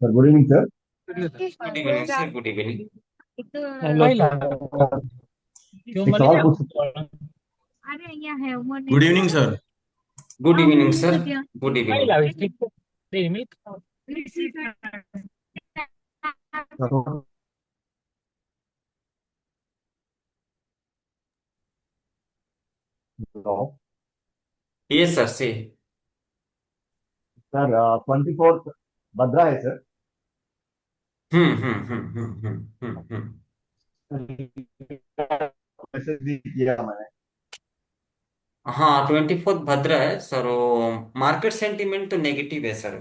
Sir good evening sir. Good evening sir, good evening. Hello क्यों एक money सवाल जा पूछ सकता good evening sir. Good evening sir, good नहीं इवनिंग। लावे ठीक है 3 मिनट हूँ? यस सर से। सर 24th भद्रा है सर। हम्म। मैसेज भी किया मैंने। हाँ, 24 भद्रा है सर। वो मार्केट सेंटीमेंट तो नेगेटिव है sir.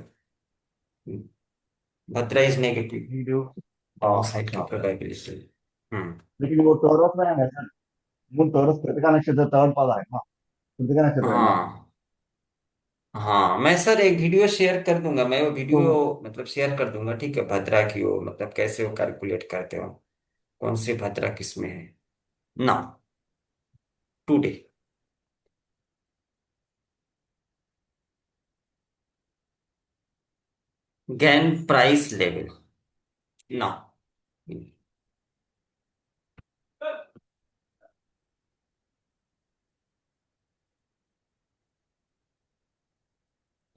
Bhadra is negative. Video. Down side की अच्छा सर। प्रोबेबिलिटी। हम्म। लेकिन वो टोरस में है सर। मून टोरस कृतिका नक्षत्र थर्ड पाला है ना। कृतिका नक्षत्र है ना। हाँ हाँ, मैं सर एक वीडियो शेयर कर दूंगा। मैं वो तो वीडियो मतलब शेयर कर दूंगा, ठीक है। भद्रा की वो मतलब कैसे वो कैलकुलेट करते हो, कौन सी भद्रा किस में है ना, टुडे। गैन प्राइस लेवल ना।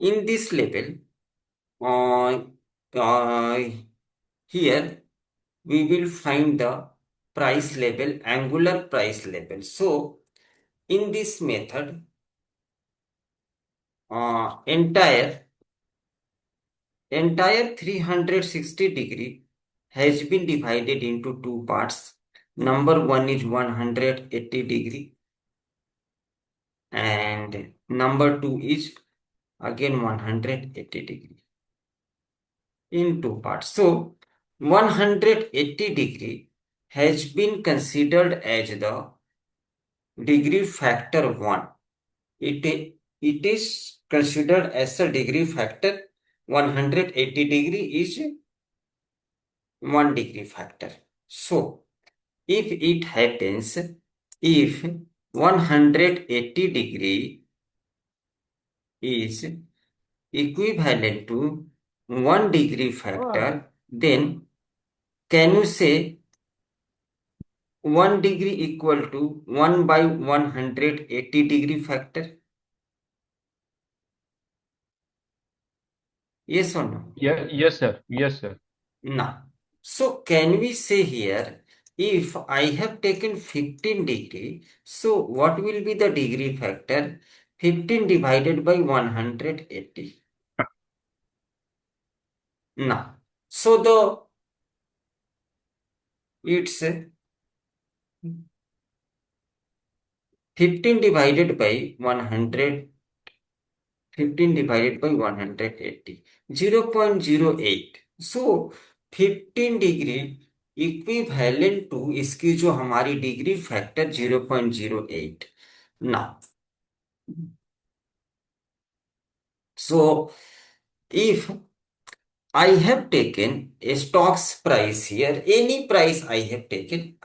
In this level, uh, uh, here we will find the price level, angular price level. So, in this method, entire 360 degree has been divided into two parts. Number one is 180 degree, and number two is again 180 degree in two parts. So 180 degree has been considered as the degree factor 1. It is considered as a degree factor. 180 degree is 1 degree factor. So if it happens, if 180 degree is equivalent to 1 degree factor, then can you say 1 degree equal to 1 by 180 degree factor? Yes or no? Yes sir yes sir Now, so can we say here, if I have taken 15 degree, so what will be the degree factor? 15 divided by 180. Now, so it's 15 divided by 100, 15 divided by 180, 0.08. So 15 degree equivalent to इसकी जो हमारी degree factor 0.08 ना। So if I have taken a stocks price here, any price I have taken,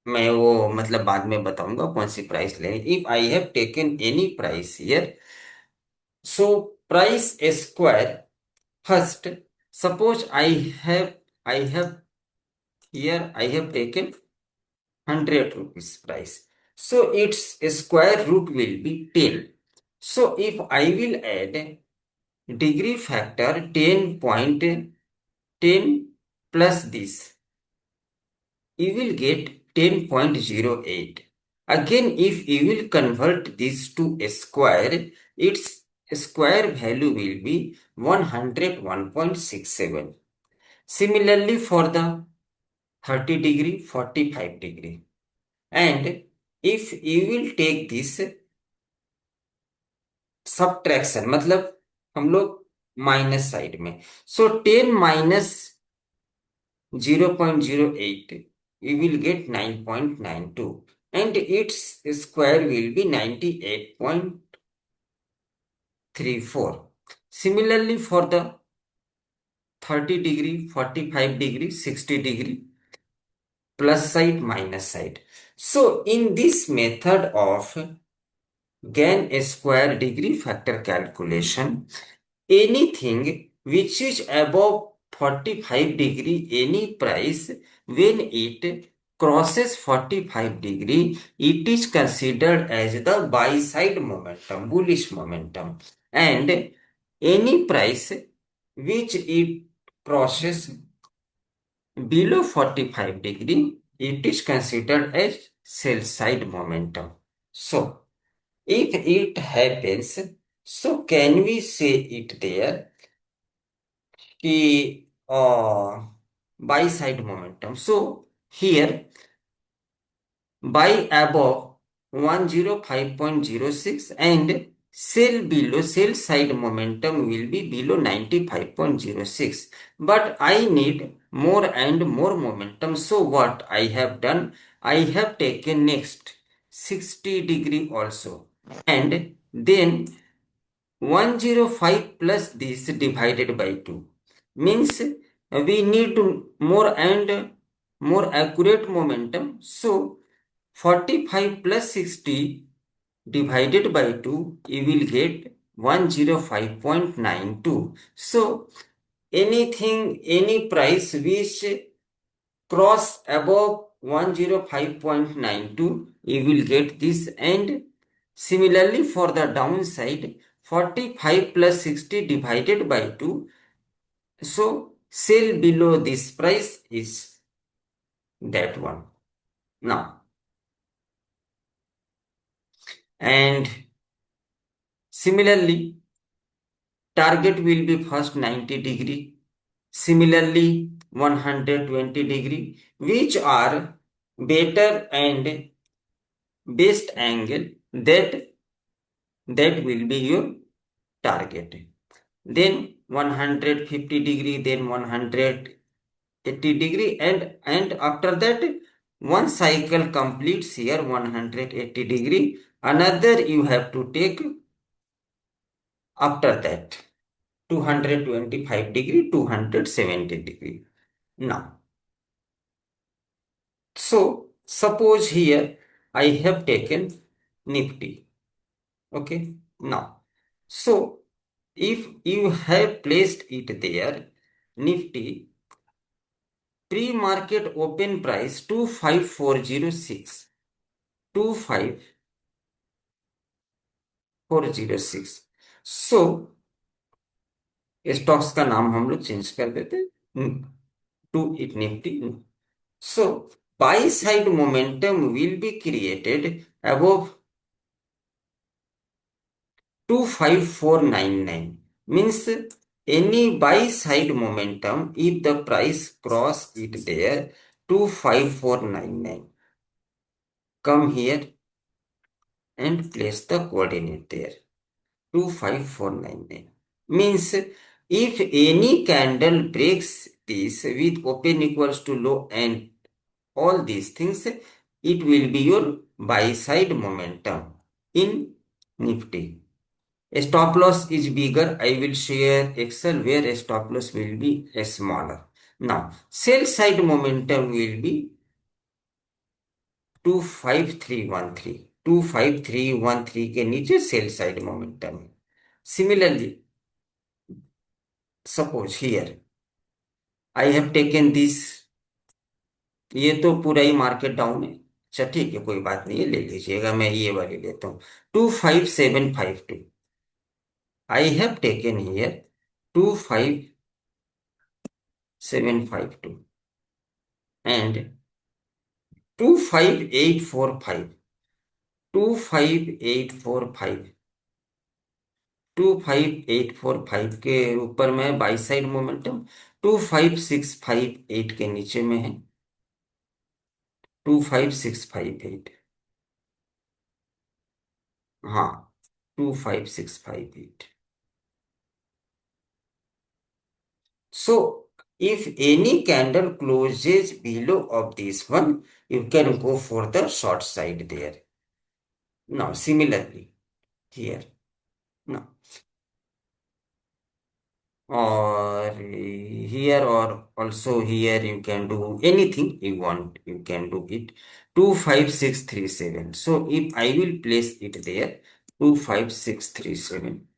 मैं वो मतलब बाद में बताऊंगा कौन सी प्राइस लेनी। If I have taken any price here, so price square first, suppose I have here I have taken 100 rupees price, so its square root will be 10. So if I will add degree factor 10.10 plus this, you will get 10.08. Again, if you will convert this to a square, its square value will be 101.67. Similarly, for the 30 degree, 45 degree. And if you will take this subtraction, मतलब हम लोग minus side में, सो 10 minus 0.08 you will get 9.92 and its square will be 98.34. Similarly, for the 30 degree, 45 degree, 60 degree, plus side, minus side. So in this method of Gan square degree factor calculation, anything which is above 45 degree, any price, when it crosses 45 degree, it is considered as the buy side momentum, bullish momentum. And any price which it crosses below 45 degree, it is considered as sell side momentum. So, if it happens, so can we say it there कि buy side momentum. So here buy above 105.06 and sell side momentum will be below 95.06. But I need more and more momentum. So what I have done, I have taken next 60 degree also, and then 105 plus this divided by 2 means we need more and more accurate momentum. So 45 plus 60 divided by 2, you will get 105.92. So anything, any price which cross above 105.92, you will get this. And similarly for the downside, 45 plus 60 divided by 2, so sell below this price is that one. Now, and similarly, target will be first 90 degree, similarly 120 degree, which are better and best angle, that will be your target. Then 150 degree, then 180 degree, and after that one cycle completes here 180 degree, another you have to take after that 225 degree, 270 degree. Now, so suppose here I have taken Nifty. Okay. Now, so if you have placed it there, Nifty pre-market open price 25406, 25406. So stocks का नाम हम लोग change कर देते to it Nifty. So buy side momentum will be created above 25499, means any buy side momentum if the price cross it there 25499, come here and place the coordinate there 25499, means if any candle breaks this with open equals to low and all these things, it will be your buy side momentum in Nifty. Stop loss is bigger. I will share Excel where stop loss will be smaller. Now, sell side momentum will be 25313. 25313 के नीचे sell side momentum है. Similarly, suppose here I have taken this. ये तो पूरा ही market down है. अच्छा ठीक है, कोई बात नहीं है, ले लीजिएगा. मैं ये वाली लेता हूँ 25752. I have taken here 25752 and 25845. 25845. 25845 के ऊपर में बाई साइड मोमेंटम 25658 के नीचे में है 25658. हाँ, 25658. So If any candle closes below of this one, you can go for the short side there. Now, similarly, here, now, or here, or also here, you can do anything you want, you can do it. 25637. So, if I will place it there, 25637.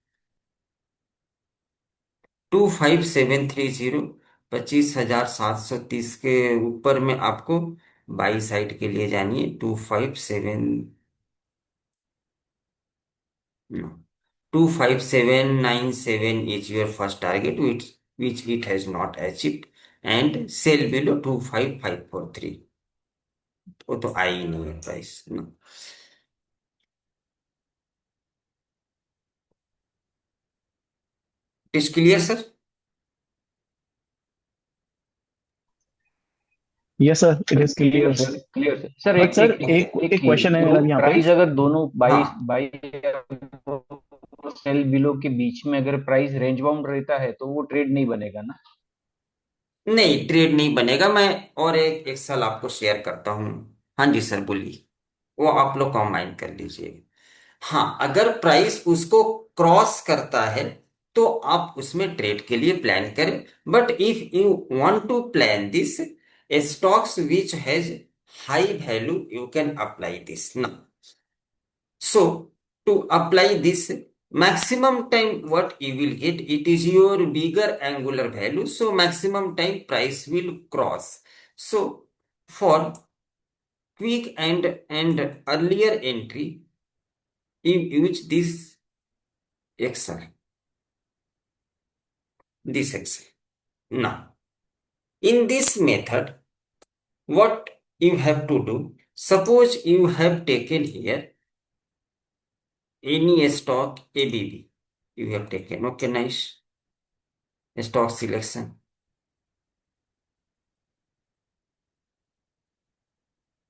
25730, 25,730 के ऊपर में आपको by side के लिए जानी है। 25797 is your first target, which it has not achieved, and sell below 25543, वो तो आई ही नहीं है प्राइस ना। It is clear sir? Yes sir, it is clear clear. Sir, clear sir. Sir but एक सर एक एक एक एक चीज, क्वेश्चन है मेरा भी यहाँ पे। प्राइस अगर दोनों बाई हाँ बाई सेल बिलो के बीच में अगर प्राइस रेंज बाउंड रहता है तो वो ट्रेड नहीं बनेगा ना? नहीं, ट्रेड नहीं बनेगा। मैं और एक एक्सेल आपको शेयर करता हूँ। हाँ जी सर, बोलिए। वो आप लोग कंबाइन कर लीजिए। हाँ, अगर प्राइस उसको क्रॉस करता है तो आप उसमें ट्रेड के लिए प्लान करें। But if you want to plan this stocks which has high value, you can apply this ना। So to apply this maximum time, what you will get, it is your bigger angular value, so maximum time price will cross. So for quick and earlier entry, you use excel this excel. Now in this method, what you have to do, suppose you have taken here any stock ABB, you have taken, okay, nice, stock selection.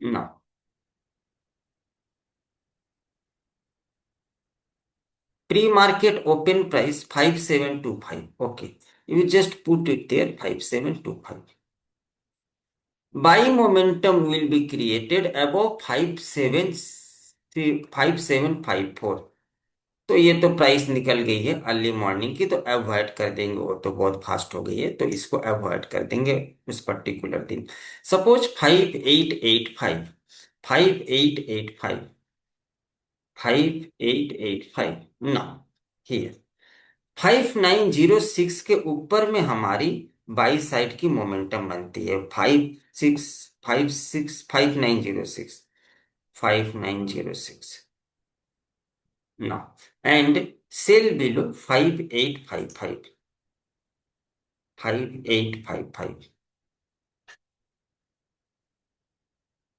Now pre-market open price 5725. Okay, you just put it there 5725. Buy momentum will be created above 5754. तो ये तो price निकल गई है early morning की, तो avoid कर देंगे, वो तो बहुत फास्ट हो गई है, तो इसको अवॉइड कर देंगे उस पर्टिकुलर दिन। सपोज 5885, 5885, 5885 ना, हियर 5906 के ऊपर में हमारी बाई साइड की मोमेंटम बनती है। 5906, 5906 ना, and sell below 5855, 5855,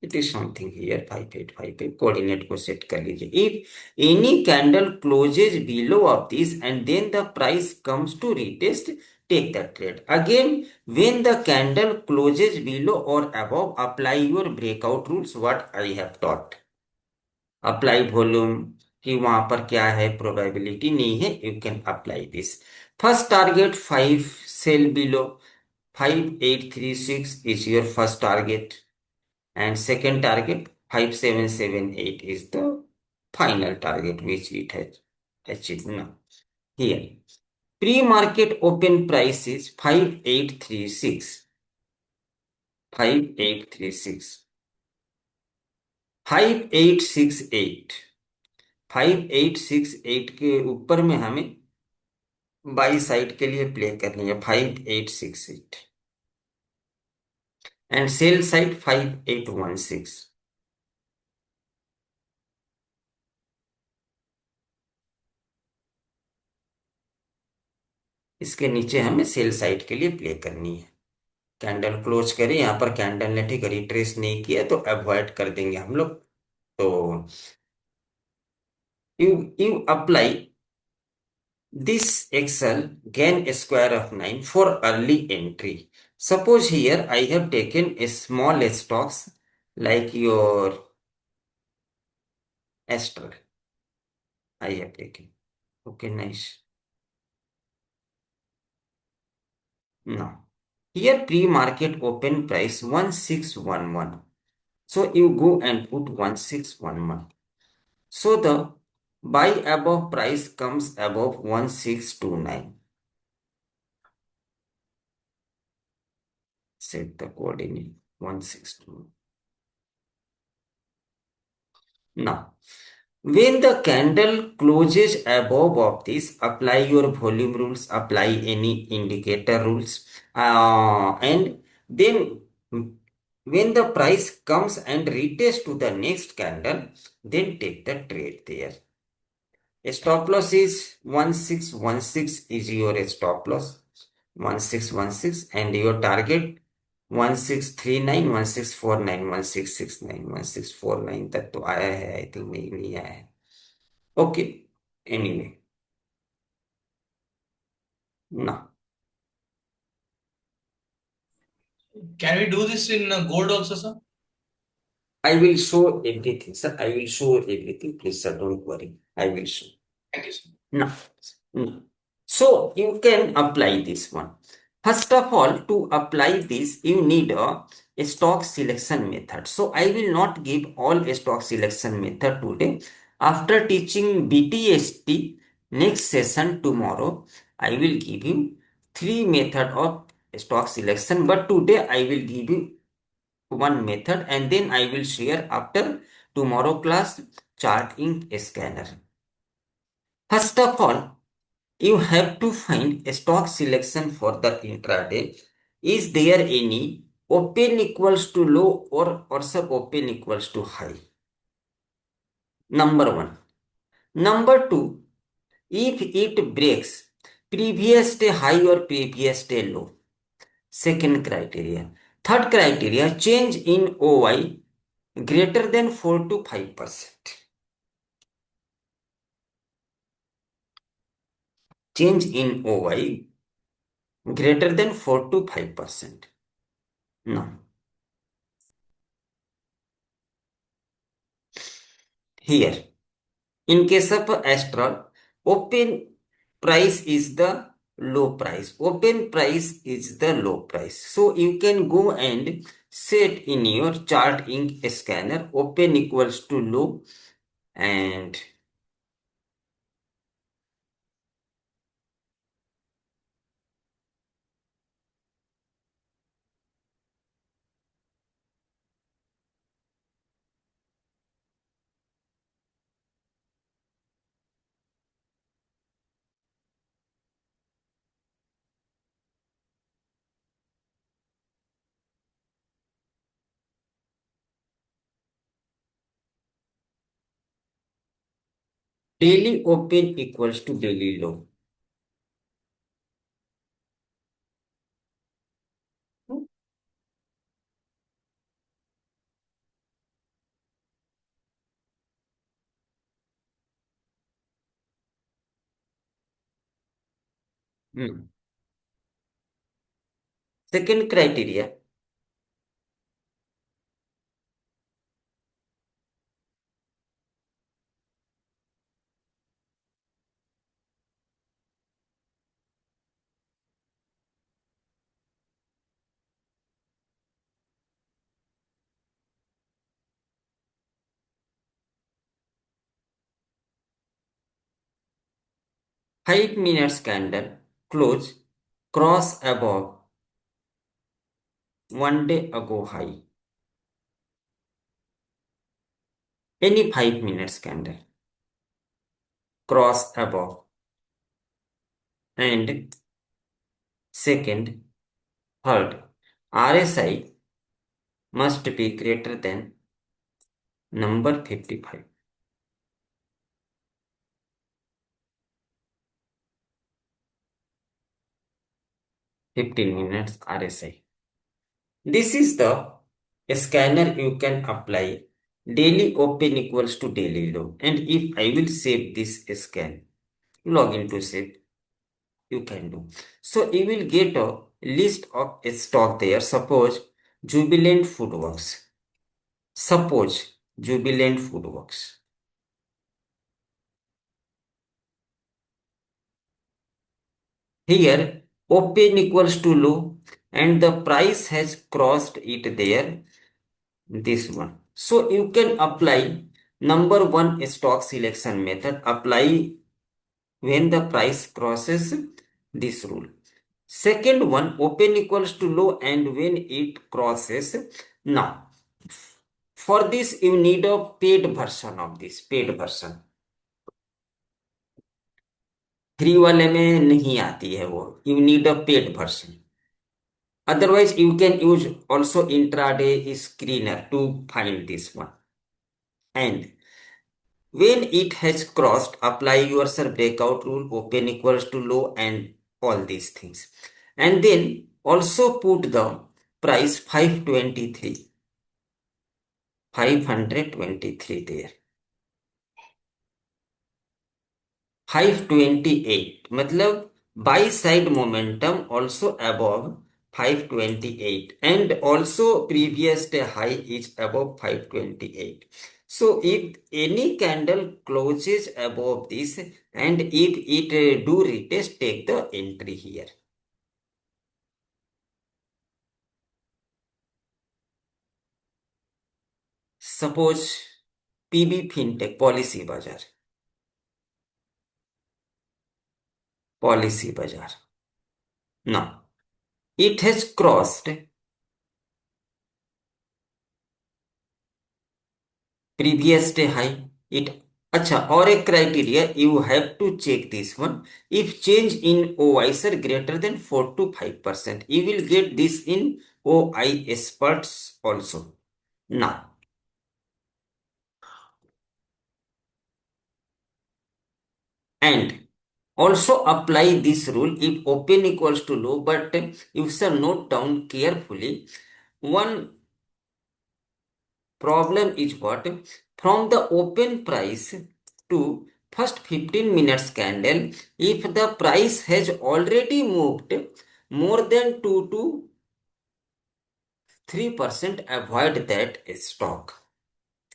it is something here 5855। Coordinate को सेट कर लीजिए। If any candle closes below of this and then the price comes to retest, take the trade again. When the candle closes below और above, apply your breakout rules what I have taught. Apply volume कि वहां पर क्या है, probability नहीं है, you can apply this. First target 5, cell below 5836 is your first target, and second target 5778 is the final target which it has achieved now. Here pre-market open price is 5836, 5836, 5868, 5868 के ऊपर में हमें बाई साइड के लिए play करनी है 5868, and sell side 5816। इसके नीचे हमें सेल साइड के लिए प्ले करनी है। कैंडल क्लोज करें, यहाँ पर कैंडल ने ठीक रिट्रेस नहीं किया तो अवॉइड कर देंगे हम लोग। तो you apply this excel gain a square of 9 for early entry. Suppose here I have taken a small stocks like your Astral, I have taken, okay, nice. Now Here pre-market open price 1611. So you go and put 1611. So the buy above price comes above 1629. Set the coordinate 162. Now, when the candle closes above of this, apply your volume rules, apply any indicator rules, and then when the price comes and retests to the next candle, then take the trade there. Stop loss is 1616 is your stop loss, 1616, and your target 1639, 1649, 1669, 1649 तक तो आया है, I think नहीं आया है. Okay, anyway, ना. Can we do this in gold also, sir? I will show everything, sir. I will show everything. Please, sir, don't worry. I will show. Thank you, sir. No. No. So you can apply this one. First of all, to apply this, you need a stock selection method. So I will not give all stock selection method today. After teaching BTST next session tomorrow, I will give you 3 method of stock selection. But today I will give you one method, and then I will share after tomorrow class charting scanner. First of all, you have to find a stock selection for the intraday. Is there any open equals to low or sub open equals to high? Number one. Number two, if it breaks previous day high or previous day low. Second criteria. Third criteria, change in OY greater than 4 to 5%. Change in OY greater than 4 to 5%. Now, here, in case of Astral, open price is the low price. Open price is the low price. So you can go and set in your chart ink scanner open equals to low and daily open equals to daily low. Second criteria, five minutes candle close cross above 1 day ago high. Any 5 minutes candle cross above, and second, third, RSI must be greater than number 55. 15 minutes RSI. This is the scanner you can apply. Daily open equals to daily low. And if I will save this scan, log into save, you can do. So you will get a list of stock there. Suppose Jubilant Foodworks. Suppose Jubilant Foodworks. Here open equals to low, and the price has crossed it there, this one. So you can apply number one stock selection method, apply when the price crosses this rule. Second one, open equals to low and when it crosses. Now, for this you need a paid version of this, paid version. Free वाले में नहीं आती है वो, you need a paid version. Otherwise, you can use also intraday screener to find this one. And when it has crossed, apply your breakout rule, open equals to low and all these things. And then also put the price 523, 523 there. 528 मतलब buy side momentum also above 528 and also previous day high is above 528. So if any candle closes above this and if it do retest, take the entry here. Suppose PB Fintech Policy Bazaar. Policy Bazaar. Now, it has crossed previous day high. It अच्छा और एक criteria you have to check this one if change in OI sir greater than 4 to 5%, you will get this in OI experts also. Now and also apply this rule if open equals to low, but you shall note down carefully one problem is what from the open price to first 15 minutes candle, if the price has already moved more than 2 to 3%, avoid that stock,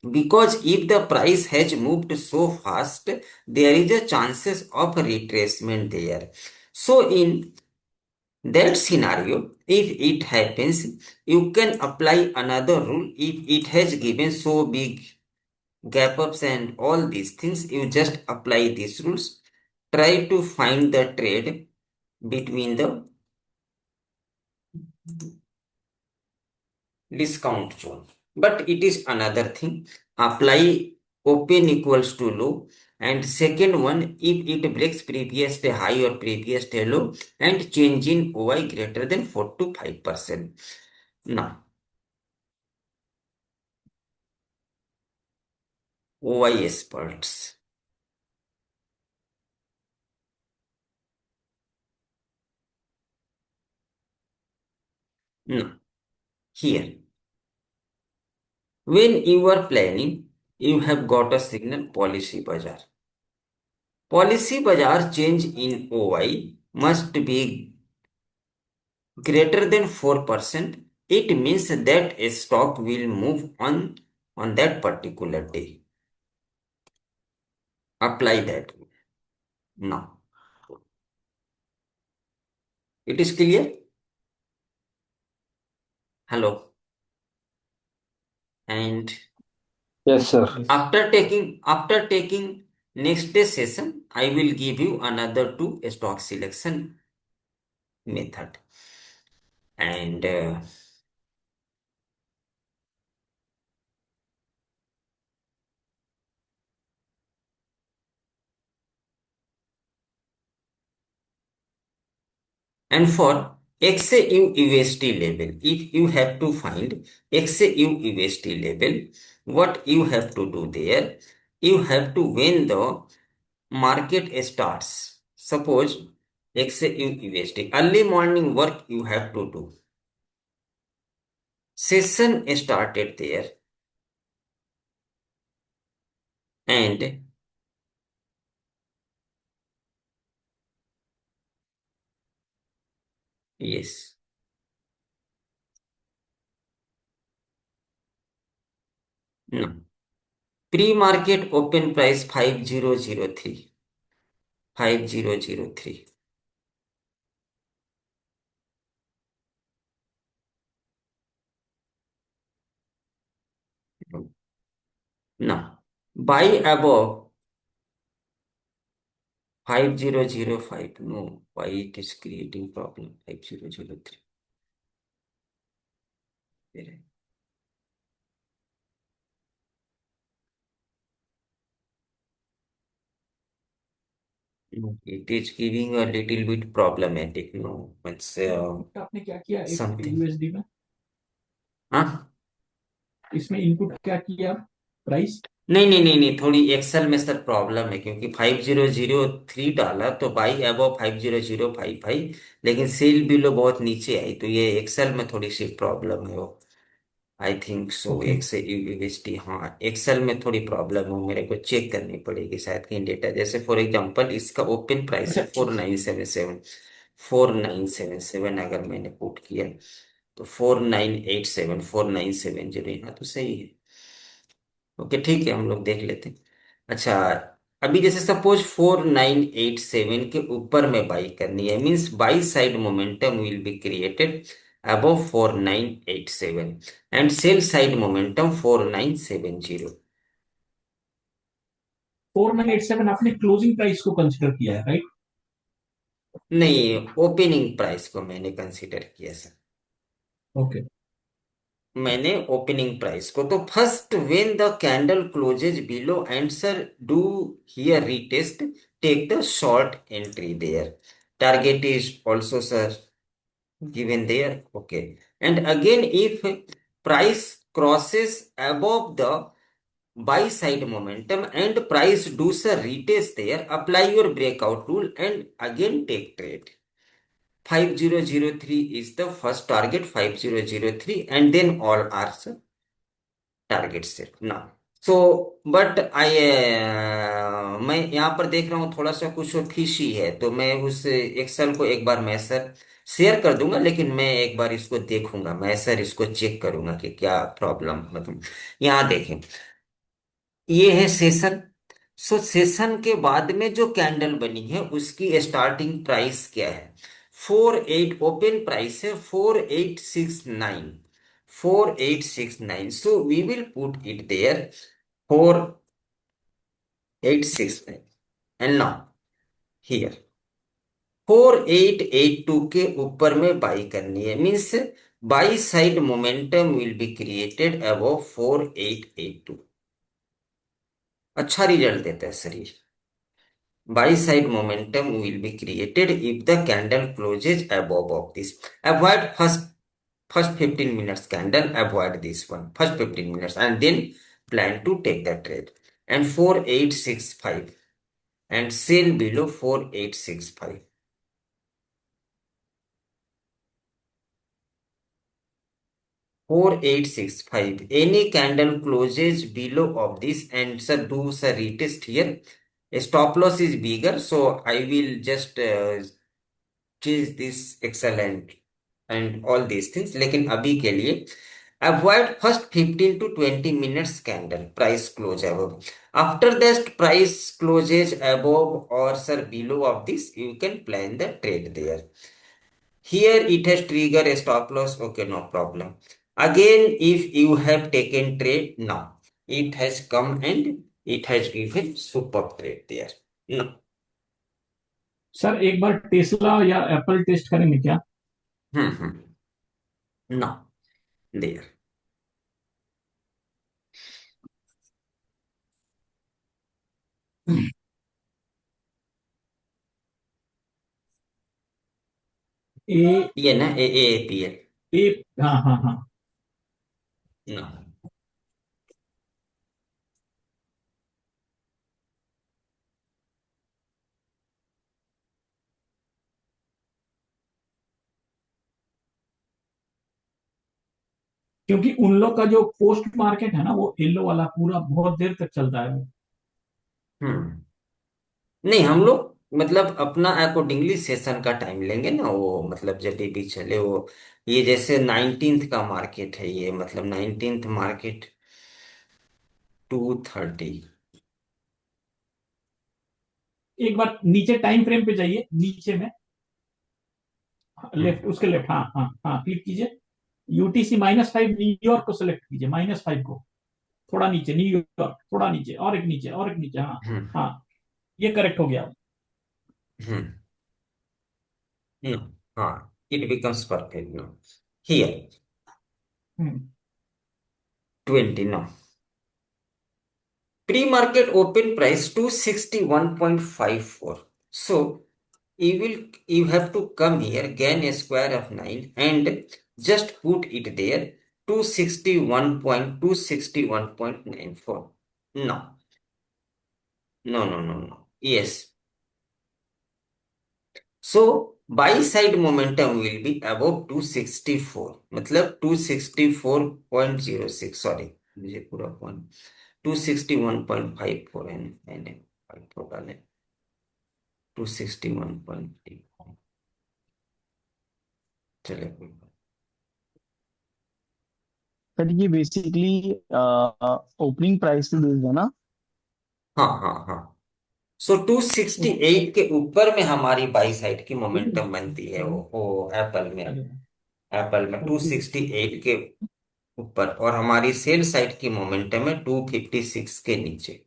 because if the price has moved so fast there is a chances of retracement there. So in that scenario, if it happens, you can apply another rule. If it has given so big gap ups and all these things, you just apply these rules. Try to find the trade between the discount zone. But it is another thing. Apply open equals to low. And second one, if it breaks previous day high or previous day low and change in OI greater than 4 to 5%. Now, OI experts. Now, here, when you are planning, you have got a signal policy bazaar. Policy bazaar change in OI must be greater than 4%. It means that a stock will move on that particular day. Apply that now. It is clear? Hello. And Yes, sir. after taking next day session, I will give you another two stock selection method. And for XAU USD level, if you have to find XAU USD level, what you have to do there, you have to when the market starts, suppose XAU USD, early morning work you have to do. Session started there and yes. No. Pre-market open price 5003. 5003. ना, buy above 5005, no, why it is creating problem 5003। It is giving a little bit problematic, no, it's आपने क्या किया एक something. USD में, हाँ, इसमें input क्या किया, प्राइस? नहीं नहीं नहीं नहीं, थोड़ी एक्सेल में सर प्रॉब्लम है, क्योंकि 5003 डाला तो बाई अबव 50055, लेकिन सेल बिलो बहुत नीचे आई, तो ये एक्सेल में थोड़ी सी प्रॉब्लम है वो। I think so, okay. Excel UST, हाँ एक्सेल में थोड़ी प्रॉब्लम है, मेरे को चेक करनी पड़ेगी शायद कहीं डेटा। जैसे फॉर एग्जांपल इसका ओपन प्राइस अच्छा है 4977, 4977 अगर मैंने पुट किया तो 4987, 4970, यहाँ तो सही है। ओके ठीक है, हम लोग देख लेते हैं। अच्छा, अभी जैसे सपोज 4987 के ऊपर में बाई करनी है, means by side momentum will be created above 4987 and sell side momentum 4970। 4987 आपने क्लोजिंग प्राइस को कंसिडर किया है, राइट? नहीं, ओपनिंग प्राइस को मैंने कंसीडर किया सर। ओके। मैंने ओपनिंग प्राइस को, तो first when the candle closes below and sir do here retest, take the short entry there, target is also sir given there, okay, and again if price crosses above the buy side momentum and price does a retest there, apply your breakout rule and again take trade. 5003 is the first target, 5003, and then all are target से ना। So but I, मैं यहाँ पर देख रहा हूँ थोड़ा सा कुछ फिशी है, तो मैं उस एक्सेल को एक बार मैं सर शेयर कर दूंगा, लेकिन मैं एक बार इसको देखूंगा, मैं सर इसको चेक करूंगा कि क्या प्रॉब्लम, मतलब यहाँ देखें, ये है सेशन। सो सेशन के बाद में जो कैंडल बनी है उसकी स्टार्टिंग प्राइस क्या है, 48, ओपन प्राइस है 4869, 4869, so we will put it there 4869, and now here 4882 के ऊपर में बाई करनी है, means buy side momentum will be created above 4882। अच्छा रिजल्ट देता है सर ये। Buy side momentum will be created if the candle closes above of this. Avoid first 15 minutes candle, avoid this one, first 15 minutes, and then plan to take the trade. And 4865 and sell below 4865. 4865. Any candle closes below of this and sir do a retest here. Stop loss is bigger, so I will just चीज this excellent and all these things, लेकिन अभी के लिए avoid first 15 to 20 minutes candle price close above, after that price closes above और sir below of this you can plan the trade there. Here it has trigger a stop loss, okay, no problem. Again if you have taken trade now, it has come and it has given super trade there no. Sir एक बार Tesla या Apple test करेंगे क्या? No, there. ए ये ना AAPL ए हाँ हाँ हाँ। ना। क्योंकि उन लोग का जो पोस्ट मार्केट है ना, वो येलो वाला पूरा बहुत देर तक चलता है। हम्म, नहीं हम लोग मतलब अपना अकॉर्डिंगली सेशन का टाइम लेंगे ना, वो मतलब जब भी चले वो, ये जैसे 19th का मार्केट है ये, मतलब 19th मार्केट 230। एक बार नीचे टाइम फ्रेम पे जाइए, नीचे में लेफ्ट, हम्म उसके लेफ्ट, हाँ हाँ हाँ, क्लिक कीजिए। यूटीसी -5 न्यूयॉर्क को सेलेक्ट कीजिए, -5 को। थोड़ा नीचे, न्यूयॉर्क थोड़ा नीचे, और एक नीचे, और एक नीचे, हाँ। हम्म हाँ, ये करेक्ट हो गया। हम्म no, हाँ, it becomes perfect now. Here, hmm 20 now. Pre-market open price 261.54. So you have to come here, gain a square of 9 and just put it there, 261.261.94. No, no. Yes. So buy side momentum will be above 264, मतलब 264.06, sorry, मुझे पूरा point 261.54 है, मैंने 54 डाले, 261.54, चले कोई बात। Sir ये बेसिकली ओपनिंग प्राइस पे बेस्ड है ना? हाँ। सो 268 के ऊपर में हमारी बाई साइड की मोमेंटम बनती है, वो एप्पल में ओके। 268 के ऊपर, और हमारी सेल साइड की मोमेंटम है 256 के नीचे,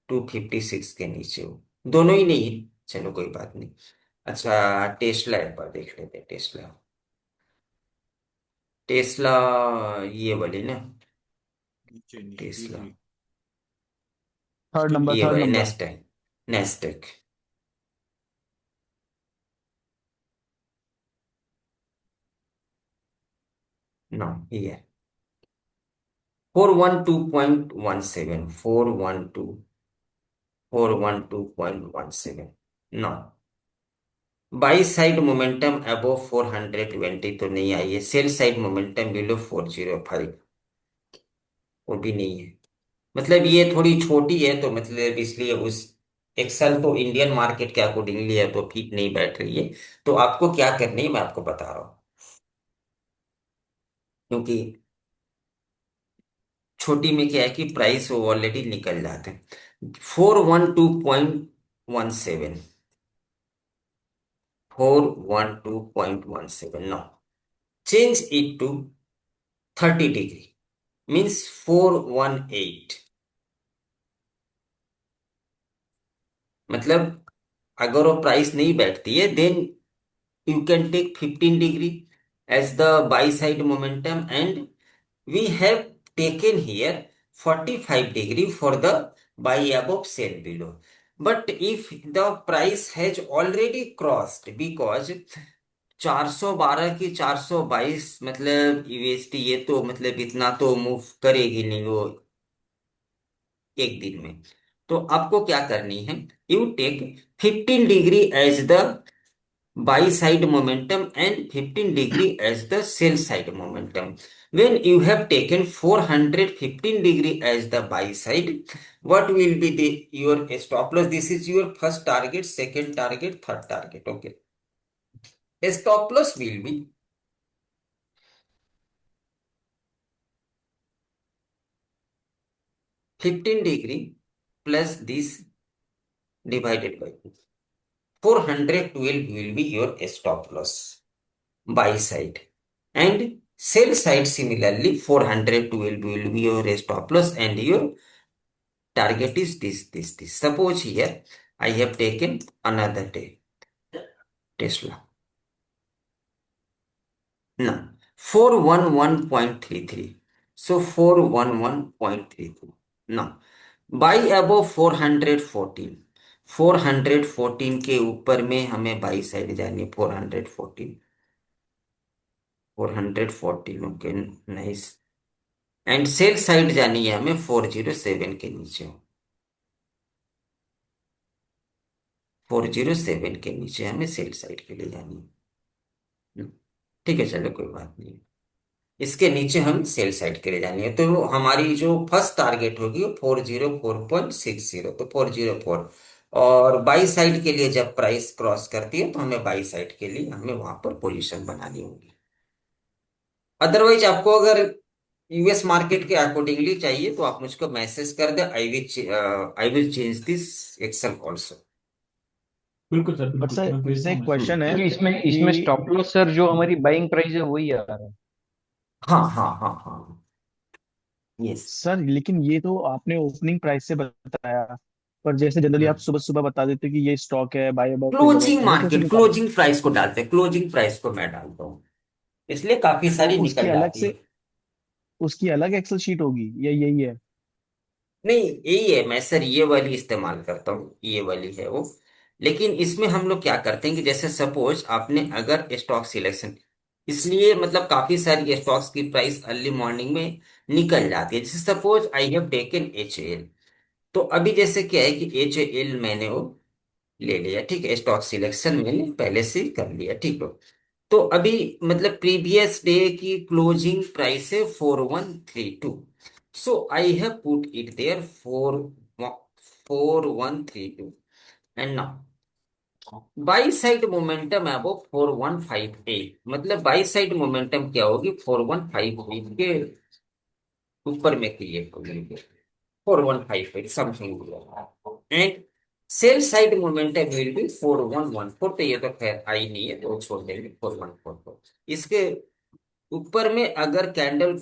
256 के नीचे हो, दोनों ही नहीं है, चलो कोई बात नहीं। अच्छा, टेस्ला एक बार देख लेते हैं। टेस्ला, टेस्ला ये वाली ना, नीचे नीचे Tesla T3 third still number, ये थर्ड वाली नंबर। नेस्टेक, नेस्टेक ना, ये 412.17, 412.17 ना। बाई साइड मोमेंटम अबोव 420 तो नहीं आई है, सेल साइड मोमेंटम बिलो 405, वो भी नहीं है, मतलब ये थोड़ी छोटी है, तो मतलब इसलिए उस एक्सेल तो इंडियन मार्केट के अकॉर्डिंगली है, तो ठीक नहीं बैठ रही है। तो आपको क्या करनी है मैं आपको बता रहा हूँ, क्योंकि छोटी में क्या है कि प्राइस वो ऑलरेडी निकल जाते हैं। 412.17, 412.17 now, change it to 30 degree, means 418, मतलब अगर वो प्राइस नहीं बैठती है, then you can take 15 degree as the buy side momentum, and we have taken here 45 degree for the buy above sell below. But if the price has already crossed, because 412 की 422, मतलब USD, ये तो मतलब इतना तो move करेगी नहीं वो एक दिन में, तो आपको क्या करनी है, you take 15 degree as the buy side momentum and 15 degree as the sell side momentum. When you have taken 415 degree as the buy side, what will be the your stop loss? This is your first target, second target, third target. Okay, stop loss will be 15 degree plus this divided by 412 will be your stop loss buy side, and sell side similarly 412 will be your stop loss, and your target is this. Suppose here I have taken another day, Tesla, now 411.33, so 411.33 now, buy above 414, 414 के ऊपर में हमें by side जानी है, 414, 414, okay nice, and sell side जानी है हमें 407 के नीचे, 407 के नीचे हमें सेल साइड के लिए जानी है। ठीक है, चलो कोई बात नहीं, इसके नीचे हम सेल साइड के लिए जानी है, तो हमारी जो फर्स्ट टारगेट होगी वो 404.60, तो 404, और बाई साइड के लिए जब प्राइस क्रॉस करती है तो हमें बाई साइड के लिए हमें वहां पर पोजीशन बनानी होगी। अदरवाइज आपको अगर यूएस मार्केट के अकॉर्डिंगली चाहिए तो आप मुझको मैसेज कर दे, I will change this Excel also. बिल्कुल सर, बट बिल्कुल सर मैं भेजता इससे हूँ एक मैसेज। क्वेश्चन है क्योंकि इसमें इसमें कि स्टॉप लॉस सर जो हमारी बाइंग प्राइस है वही आ रहा है। हाँ, यस। सर लेकिन ये तो आपने ओपनिंग प्राइस से बताया, पर जैसे जनरली आप सुबह सुबह बता देते हो कि ये स्टॉक है, buy about sell about, closing वो कैसे मार्केट, निकालोगे? क्लोजिंग प्राइस को डालते हैं, क्लोजिंग प्राइस को मैं डालता हूँ, इसलिए काफी तो सारी उसकी निकल अलग जाती है। से, उसकी अलग एक्सेल शीट होगी या यही है? नहीं, यही है, मैं सर ये वाली इस्तेमाल करता हूँ, ये वाली है वो। लेकिन इसमें हम लोग क्या करते हैं कि जैसे सपोज आपने अगर स्टॉक सिलेक्शन, इसलिए मतलब काफी सारी स्टॉक्स की प्राइस अर्ली मॉर्निंग में निकल जाती है। जैसे suppose I have taken HAL, तो अभी जैसे क्या है कि HAL मैंने वो ले लिया, ठीक है, स्टॉक सिलेक्शन मैंने पहले से ही कर लिया, ठीक है। तो अभी मतलब प्रीवियस डे की क्लोजिंग प्राइस है 4132, so I have put it there 4132, and now buy side momentum है वो 4158, मतलब बाई साइड मोमेंटम क्या होगी, 4158 के ऊपर में क्रिएट होगी, 4158 something, and sell side momentum will B 4114, तो ये तो खैर आई नहीं है तो छोड़ देंगे 4144। इसके ऊपर में अगर कैंडल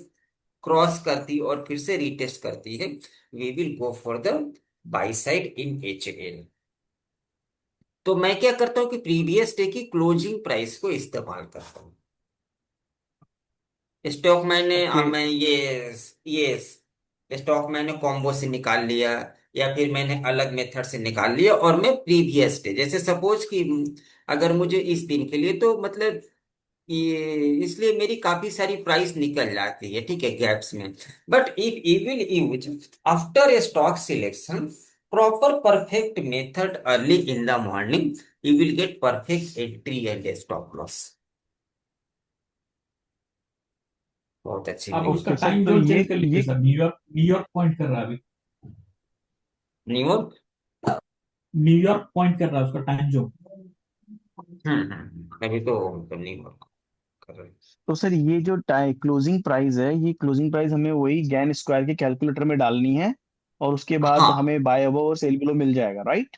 क्रॉस करती और फिर से रीटेस्ट करती है, we will go for the buy side in HAL। तो मैं क्या करता हूँ कि प्रीवियस डे की क्लोजिंग प्राइस को इस्तेमाल करता हूँ। स्टॉक मैंने ओके। मैं ये स्टॉक मैंने कॉम्बो से निकाल लिया, या फिर मैंने अलग मेथड से निकाल लिया, और मैं प्रीवियस डे जैसे सपोज कि अगर मुझे इस दिन के लिए तो मतलब ये, इसलिए मेरी काफी सारी प्राइस निकल जाती है, ठीक है, गैप्स में। But if you will use after stock selection proper perfect method early in the morning, you will gate perfect entry and stop loss. बहुत अच्छी आप तरीके। उसका ओके सर, टाइम तो जोन चेंज कर लीजिए ये सर, न्यूयॉर्क न्यूयॉर्क पॉइंट कर रहा है अभी। न्यूयॉर्क। न्यूयॉर्क पॉइंट कर रहा है उसका टाइम जोन। अभी तो मतलब न्यूयॉर्क कर रहे हैं। तो सर ये जो क्लोजिंग प्राइस है, ये क्लोजिंग प्राइस हमें वही गैन स्क्वायर के कैलकुलेटर में डालनी है, और उसके बाद हाँ, हमें बाय अबव और सेल बिलो मिल जाएगा, राइट?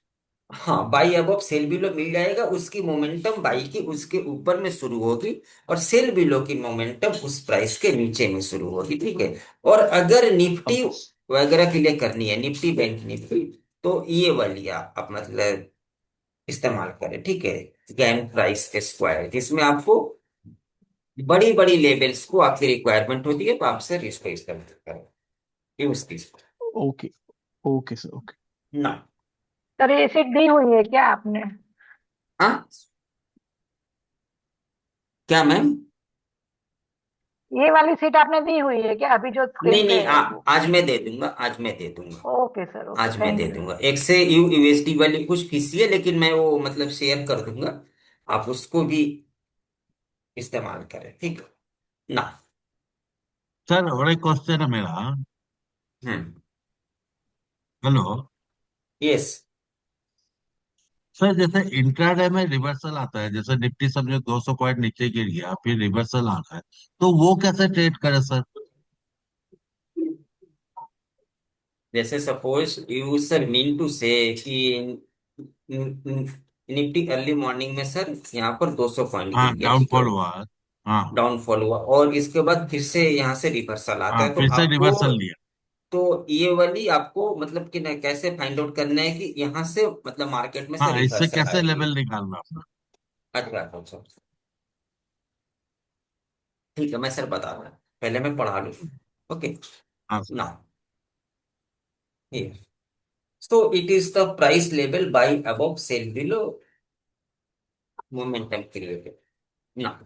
हाँ, बाई अबव सेल बिलो मिल जाएगा, उसकी मोमेंटम बाई की उसके ऊपर में शुरू होगी, और सेल बिलो की मोमेंटम उस प्राइस के नीचे में शुरू होगी, ठीक है। और अगर निफ्टी ओके। वगैरह के लिए करनी है, निफ्टी बैंक निफ्टी, तो ये वाली आप मतलब इस्तेमाल करें, ठीक है, गैन प्राइस स्क्वायर, जिसमें आपको बड़ी बड़ी लेवल्स को आपकी रिक्वायरमेंट होती है, तो आप सर इसको इस्तेमाल करें, यूज कीजिए ओके। Okay sir, okay. ना। सर ये सीट दी हुई है क्या आपने? हाँ, क्या मैम? ये वाली सीट आपने दी हुई है क्या अभी जो स्क्रीन नहीं पे नहीं, है वो? आज मैं दे दूंगा, आज मैं दे दूंगा, ओके सर, ओके, आज मैं दे थैंक यू। दूंगा। एक से यूएसडी वाली कुछ फीसी है, लेकिन मैं वो मतलब शेयर कर दूंगा, आप उसको भी इस्तेमाल करें, ठीक है ना। सर और एक क्वेश्चन है मेरा। हम्म। हेलो। यस। सर जैसे इंट्राडे में रिवर्सल आता है, जैसे निफ्टी समझो 200 पॉइंट नीचे गिर गया फिर रिवर्सल आता है, तो वो कैसे ट्रेड करे सर? जैसे suppose you sir mean to say कि निफ्टी अर्ली मॉर्निंग में सर यहाँ पर 200 पॉइंट हाँ गिर गया, ठीक है, डाउनफॉल हुआ। हाँ। डाउनफॉल हुआ, और इसके बाद फिर से यहाँ से रिवर्सल आता हाँ है, तो फिर से आपको, रिवर्सल लिया। तो ये वाली आपको मतलब कि ना कैसे फाइंड आउट करना है कि यहाँ से मतलब मार्केट में से हाँ इससे रिवर्सल आ कैसे रही है। लेवल निकालना अपना? अच्छा, अच्छा, ठीक है, मैं सर बता रहा हूँ, पहले मैं पढ़ा लूँ। ओके हाँ सर। ना, ये, so it is the price level by above sell below momentum created ना।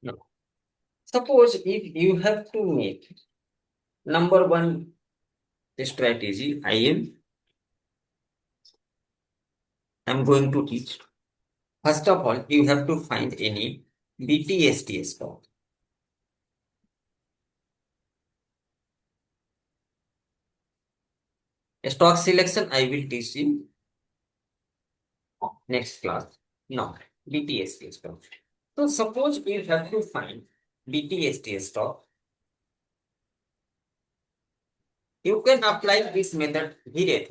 No. Suppose if you have to make number one strategy, I'm going to teach. First of all, you have to find any BTST stock. Stock selection I will teach in next class. No, BTST stock. So suppose you have to find BTST stock. You can apply this method. Here.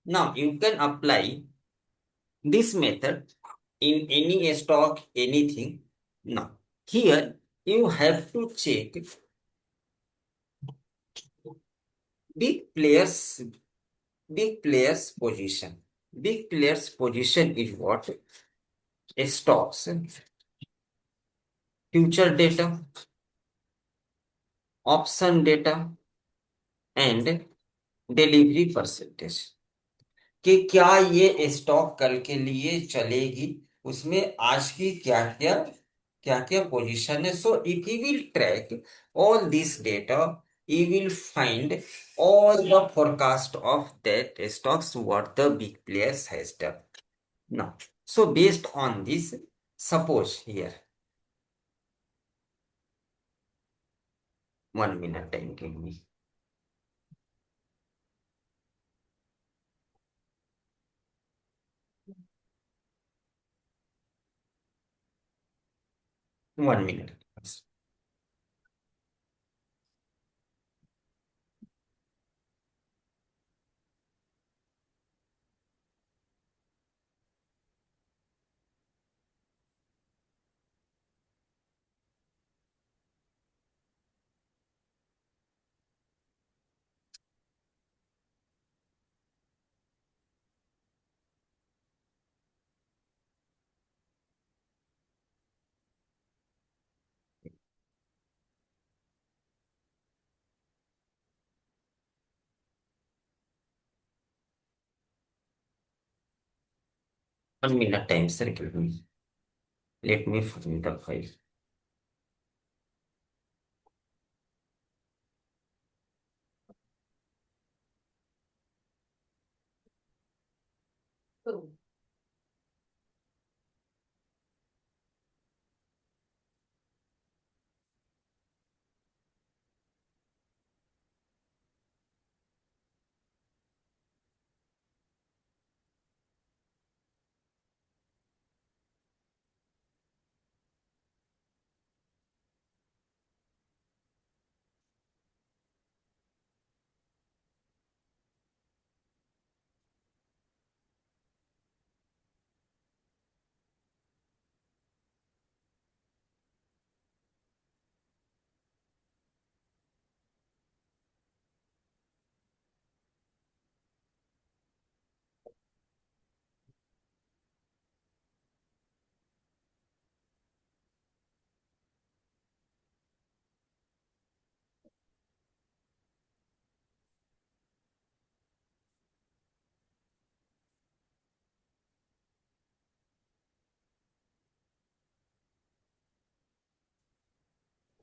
Now you can apply this method in any stock, anything. Now here you have to check big players, big players position. Big players position is what? Stocks, future data, option data, and delivery percentage. कि क्या ये stock कल के लिए चलेगी, उसमें आज की क्या क्या पोजीशन है. So if you will track all this data, you will find all the forecast of that stocks what the big players has done. Now, so based on this, suppose here, 1 minute time give me. One minute. 1 minute time, sir. Give me. Let me find the file.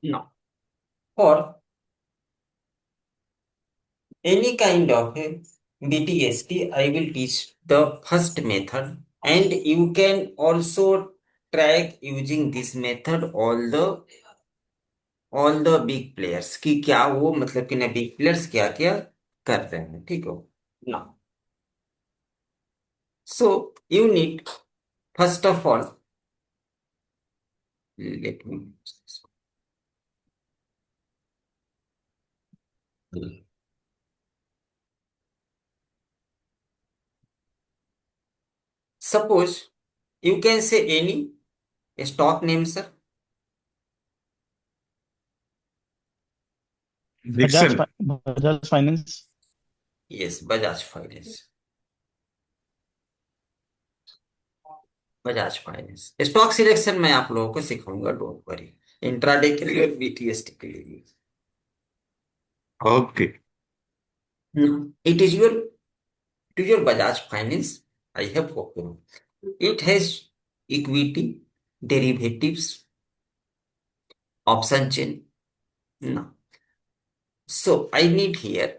Now, for any kind of a BTST, I will teach the first method, and you can also track using this method all the big players कि क्या वो मतलब कि ना big players क्या क्या कर रहे हैं. ठीक हो ना. So you need first of all, let me suppose you can say any stock name, sir. Bajaj Dixon. Bajaj finance. Yes, Bajaj Finance. Bajaj finance stock selection मैं आप लोगों को सिखाऊंगा, डोंट वरी. इंट्राडे के लिए, बीटीएसटी के लिए. Okay. It is your Bajaj Finance. I have opened. It has equity, derivatives, option chain. No. So I need here,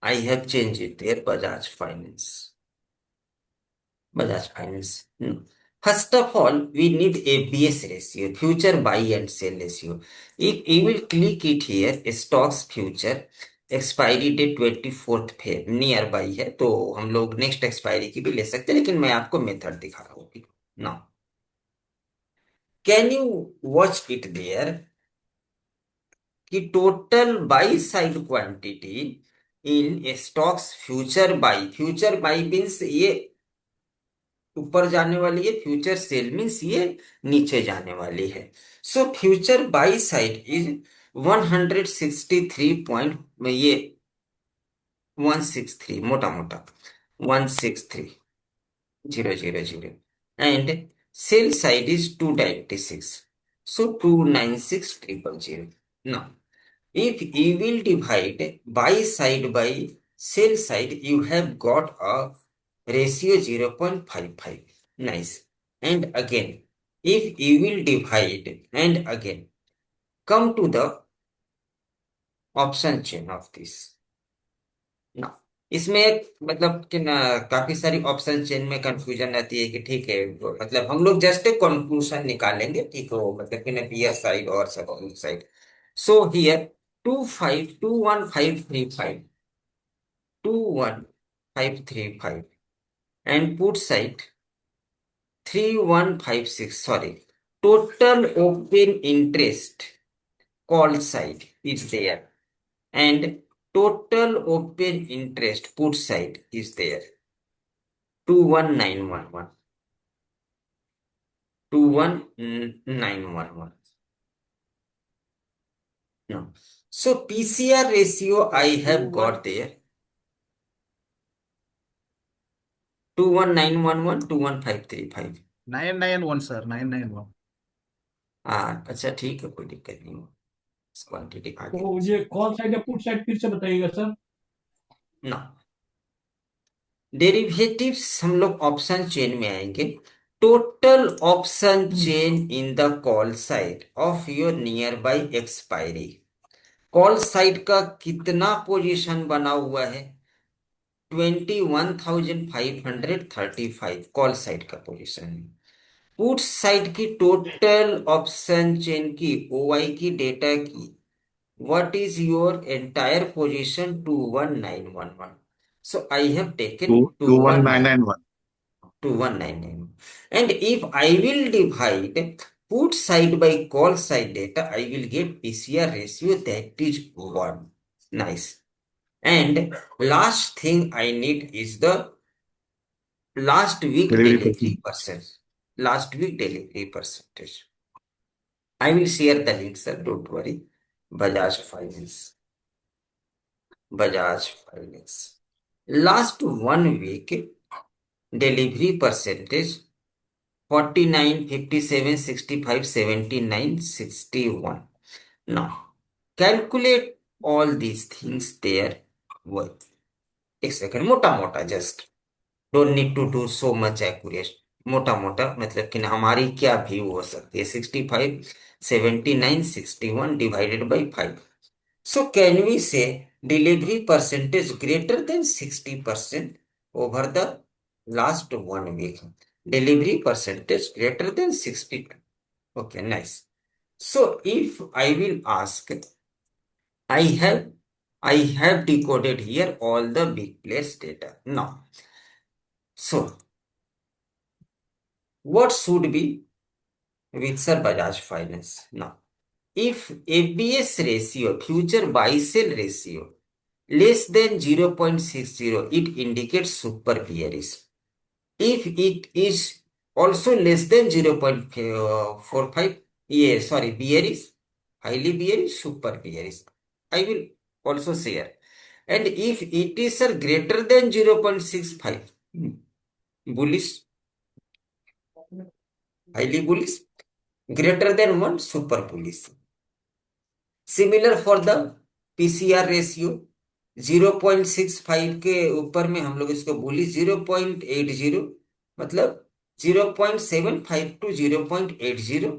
I have changed it there, Bajaj Finance. Bajaj Finance. No. First of all, we need ABS ratio, future buy and sell ratio. If you will click it here, stocks future, expiry date 24 Feb near buy है, तो हम लोग next expiry की भी ले सकते हैं, लेकिन मैं आपको मेथड दिखा रहा हूँ ना. Can you watch it there कि total buy side quantity in stocks future buy means ये ऊपर जाने वाली है, फ्यूचर सेल मीन्स ये नीचे जाने वाली है. So future by side is 163 point, ये 163 मोटा मोटा 163,000 and sell side is 296, so 296,000. Now if you will divide buy side by sell side, you have got a ratio 0.55. Nice. And again, if you will divide and again come to the option chain of this. Now इसमें एक मतलब कि ना काफी सारी option chain में confusion रहती है कि ठीक है, वो मतलब हम लोग जस्ट एक कंक्लूजन निकालेंगे, ठीक है, वो मतलब कि ना पीयर साइड और सब side. So here 21535 and put side 3156, sorry, total open interest call side is there and total open interest put side is there 21911. 21911. No. So PCR ratio I have got there 21911, 21535. 991 sir 991। हाँ अच्छा ठीक है, कोई दिक्कत नहीं, quantity आगे तो ये कॉल साइड या पुट साइड फिर से बताइएगा सर। ना. डेरिवेटिव्स हम लोग ऑप्शन चेन में आएंगे. Total option chain in the call side of your near by expiry. Call side का कितना पोजीशन बना हुआ है? 21,535 कॉल साइड का पोजीशन है. पुट साइड की टोटल ऑप्शन चेन की ओआई की डेटा की what is your entire position? 21911. So I have taken 21991. 21991. And if I will divide put side by call side data, I will get PCR ratio that is 1. Nice. And last thing I need is the last week delivery percent. Last week delivery percentage. I will share the link, sir. Don't worry. Bajaj Finance. Bajaj Finance. Last 1 week delivery percentage 49, 57, 65, 79, 61. Now calculate all these things there. What? एक सेकंड, मोटा मोटा just, don't need to do so much accurate. मोटा मोटा मतलब कि ना हमारी क्या व्यू हो सकती है? 65, 79, 61 divided by 5. So can we say delivery percentage greater than 60% over the last 1 week? Delivery percentage greater than 60. Okay, nice. So if I will ask, I have decoded here all the big players data. Now, so what should be with Sir Bajaj Finance? Now, if ABS ratio, future buy sell ratio, less than 0.60, it indicates super bearish. If it is also less than 0.45, yeah, sorry, bearish, highly bearish, super bearish. I will also share. And if it is sir greater than 0.65, bullish, highly bullish, greater than 1, super bullish. Similar for the PCR ratio. 0.65 के ऊपर में हम लोग इसको bullish, 0.80 मतलब 0.75 to 0.80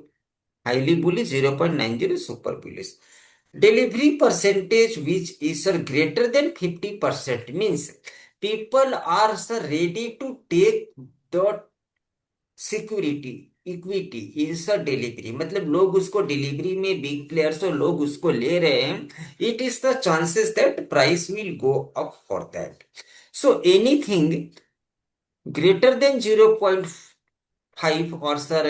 highly bullish, 0.90 super bullish. Delivery percentage which is sir greater than 50% means people are sir ready to take the security equity in sir delivery, मतलब लोग उसको डिलीवरी में बिग प्लेयर्स और लोग उसको ले रहे हैं. It is the chances that price will go up for that. So anything greater than 0.5 or sir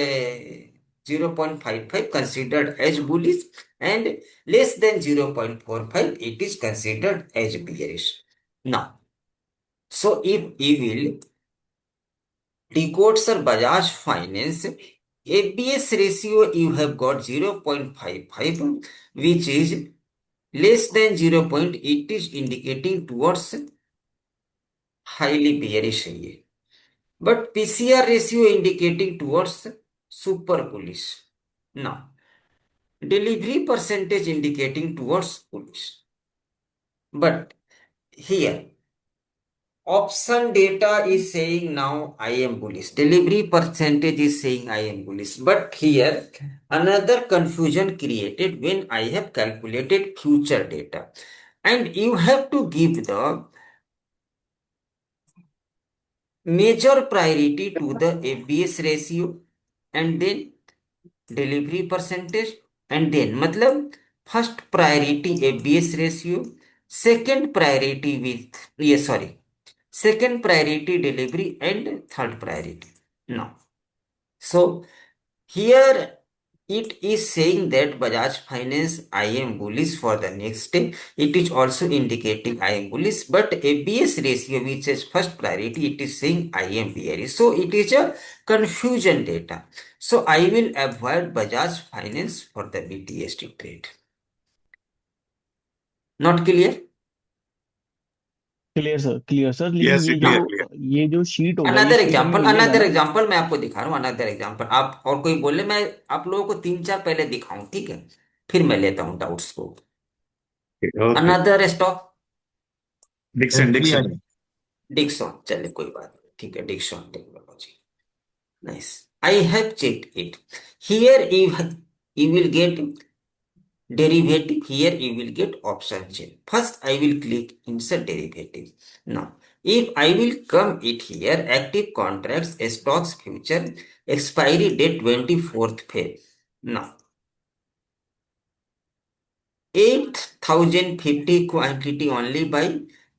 0.55 considered as bullish, and less than 0.45 it is considered as bearish. Now, so if you will decode sir Bajaj Finance ABS ratio, you have got 0.55 which is less than 0. It is indicating towards highly bearish है ये, but PCR ratio indicating towards super bullish. Now, delivery percentage indicating towards bullish. But here, option data is saying now I am bullish. Delivery percentage is saying I am bullish. But here, another confusion created when I have calculated future data. And you have to give the major priority to the ABS ratio and then delivery percentage and then, मतलब first priority ABS ratio, second priority with ये sorry second priority delivery and third priority. Now so here it is saying that Bajaj Finance I am bullish for the next day. It is also indicating I am bullish, but ABS ratio which is first priority, it is saying I am bearish. So it is a confusion data. So I will avoid Bajaj Finance for the BTST trade. Not clear? Clear sir, लेकिन Yes, ये clear, जो clear. ये जो sheet होगा, ये another sheet हमें example, मिलेगा another ना? एग्जांपल मैं आपको दिखा रहा हूँ. अनदर एग्जांपल आप और कोई बोले, मैं आप लोगों को तीन चार पहले दिखाऊं, ठीक है, फिर मैं लेता हूँ डाउट्स को. Okay. Another stock Dixon, SBI. Dixon. Dixon, चले कोई बात नहीं, ठीक है, Dixon technology. Nice. I have checked it. Here you will get derivative, here you will get option chain. First I will click insert derivative. Now if I will come it here, active contracts stocks future expiry date 24th Feb. Now 8050 quantity only by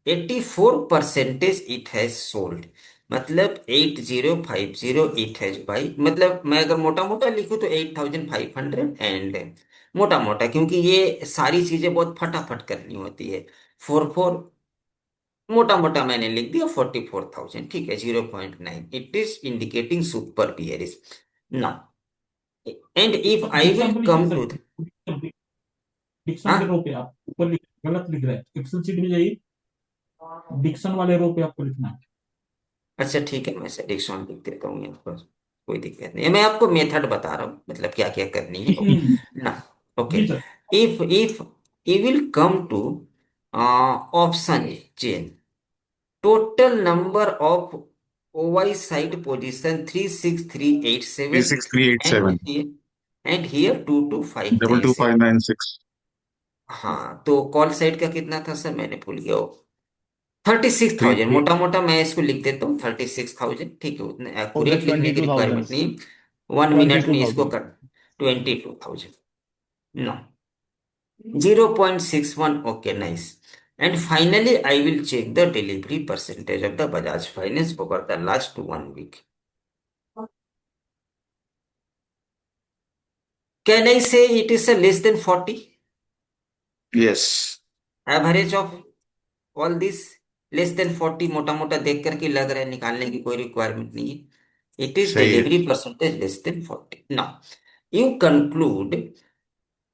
84 percentage it has sold, मतलब 8050 it has buy, मतलब मैं अगर मोटा मोटा लिखूं तो 8500 and मोटा मोटा, क्योंकि ये सारी चीजें बहुत फटाफट करनी होती है. 44 मोटा मोटा मैंने लिख दिया 44,000, ठीक है. 0.9 it is indicating super bearish. Now and if I Dixon will pay लिखिए कम टू, सर, डिक्सन हाँ के रो पे आप ऊपर गलत लिख रहे हैं, एक्सेल शीट में जाइए, डिक्सन वाले रो पे आपको लिखना है. अच्छा ठीक है, मैं सेलेक्शन लिख देता हूँ यहाँ पर, कोई दिक्कत नहीं है. मैं आपको मेथड बता रहा हूँ, मतलब क्या क्या करनी है. ओके ना. ओके. जी sir. If you will come to option chain, total number of OI side position 36387 36387. And here 22596. 22596. हाँ, तो कॉल साइड का कितना था सर, मैंने भूल गया. 36,000, 33. मोटा मोटा मैं इसको लिख देता हूँ 36,000, ठीक है, उतने हो गया एक्यूरेट लिखने की 22,000. रिक्वायरमेंट नहीं. 1 मिनट में इसको 22,000. कर. 22,000. No 0.61. Okay nice. And finally I will check the delivery percentage of the Bajaj finance over the last 1 week. Can I say it is less than 40? Yes. Average of all this less than 40, मोटा मोटा देख करके लग रहा है, निकालने की कोई रिक्वायरमेंट नहीं है. It is सही है. delivery percentage less than 40. Now, you conclude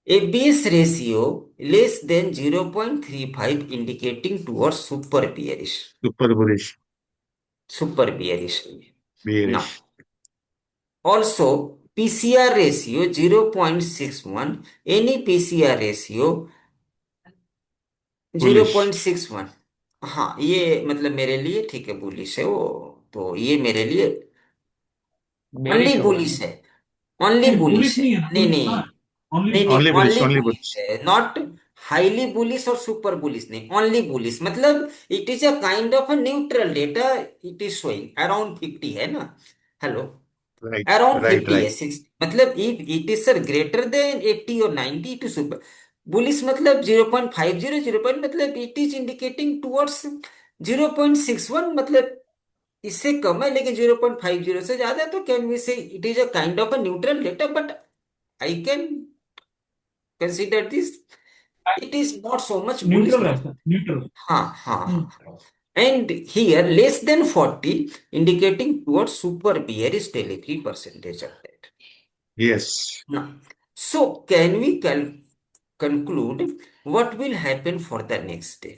ABS ratio less than 0.35 indicating towards super bearish. Super bullish. Super bearish. Now, Bearish. also PCR ratio 0.61. Any PCR ratio Bullish. 0.61। हाँ ये मतलब मेरे लिए ठीक है, बुलिश है वो। तो ये मेरे लिए ओनली बेरिश होगा। बुलिश है, ओनली नहीं बुलिश बुलिश है। नहीं है ना, नहीं बुलिश नहीं हाँ, ओनली नहीं बुलिश। नहीं, Only bullish. Only Only bullish bullish. है, नॉट हाईली बुलिश और सुपर बुलिश नहीं, ओनली बुलिश। मतलब it is a kind of a neutral data, it is showing around 50 है ना। Hello, Right. Around Right. 50 है Right. 6, मतलब if it is sir greater than 80 और 90 to super bullish, मतलब 0.50 0 point, मतलब it is indicating towards 0.61, मतलब इससे कम है, लेकिन 0.50 से ज्यादा है, तो कैन वी से it is a kind of a neutral data, but I can consider this it is not so much bullish neutral है नाउ। Sir, neutral. हाँ हाँ हाँ। And here less than 40 indicating towards super bearish delivery percentage of that. Yes. Now, so can we conclude what will happen for the next day?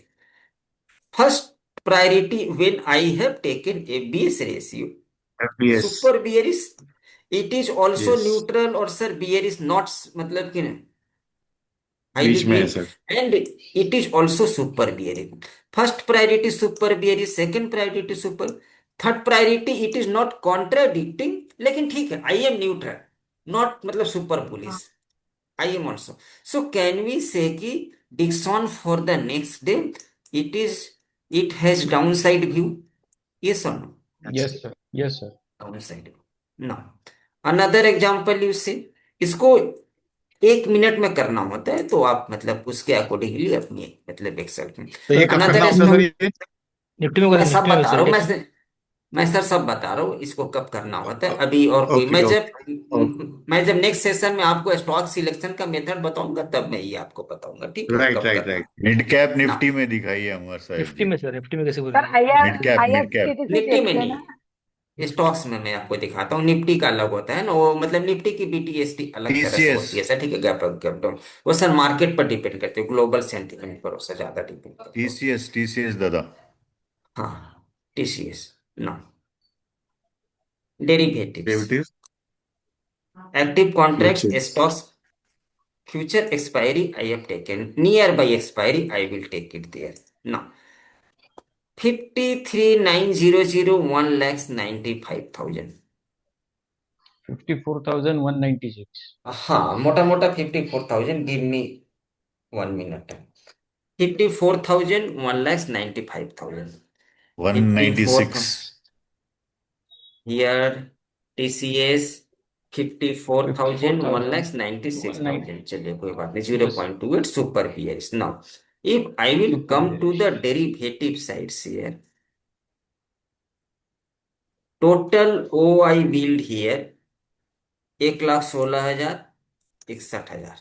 First priority, when I have taken ABS ratio, FBS. super bearish, it is also Yes. neutral or sir bearish not मतलब कि नहीं highly बीच में है bearish, sir. and it is also super bearish. First priority super bearish, second priority super, third priority it is not contradicting, लेकिन ठीक है, I am neutral, not मतलब super bullish, I am also. So can we say कि Dixon for the next day it has downside view? Yes or no? Yes sir, yes sir. Downside view. Now another example you see, इसको 1 minute में करना होता है, तो आप मतलब उसके अकॉर्डिंगली अपनी मतलब एक्सेल में तो ये कब अनदर करना होता है सर ये? निफ्टी में मैं कैसे, सब निफ्टी में बता रहा हूँ, कैसे? मैं सर सब बता रहा हूँ इसको कब करना होता है अभी, और कोई ओके ओके. मैं जब नेक्स्ट सेशन में आपको स्टॉक सिलेक्शन का मेथड बताऊंगा, तब मैं ये आपको बताऊंगा, ठीक है, राइट कब राइट करना राइट. है मिड कैप ना। निफ्टी में दिखाइए अमर साहब निफ्टी जी. में सर, निफ्टी में कैसे सर बोलेंगे? Mid cap mid cap. IRCTC Nifty में देखते ना। नहीं, स्टॉक्स में मैं आपको दिखाता हूँ, निफ्टी का अलग होता है ना वो, मतलब निफ्टी की बीटीएसटी अलग तरह से टीसीएस. होती है सर, ठीक है, गैप अप गैप डाउन, वो सर मार्केट पर डिपेंड करते हैं, ग्लोबल सेंटिमेंट पर उससे ज्यादा डिपेंड करते हो। टीसीएस दादा. हाँ, टीसीएस ना, derivatives, derivatives. Active contracts, futures. Stocks, future expiry I have taken, nearby expiry I will take it there now. 53,900, 1,95,000। 54,196। हाँ मोटा मोटा 54,000, give me 1 minute. 54,000, 1,95,000। 54 196. here TCS 54,000, 54,190। 1,96,000। चलिए कोई बात नहीं, yes. 0.28 super bearish. Now if I will super come to bearish. the derivative sides here, total OI build here 1,16,61,000,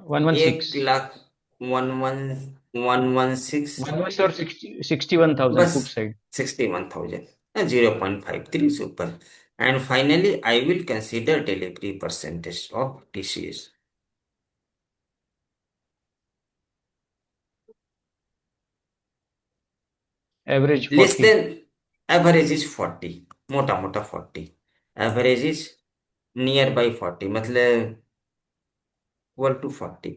116। 1,116, 116 और 61,000 बस put side. 61,000, 0.53 super. And finally, I will consider delivery percentage of TCS. Average Less 40। than average is 40, मोटा मोटा 40, average is near by 40, मतलब equal to 40.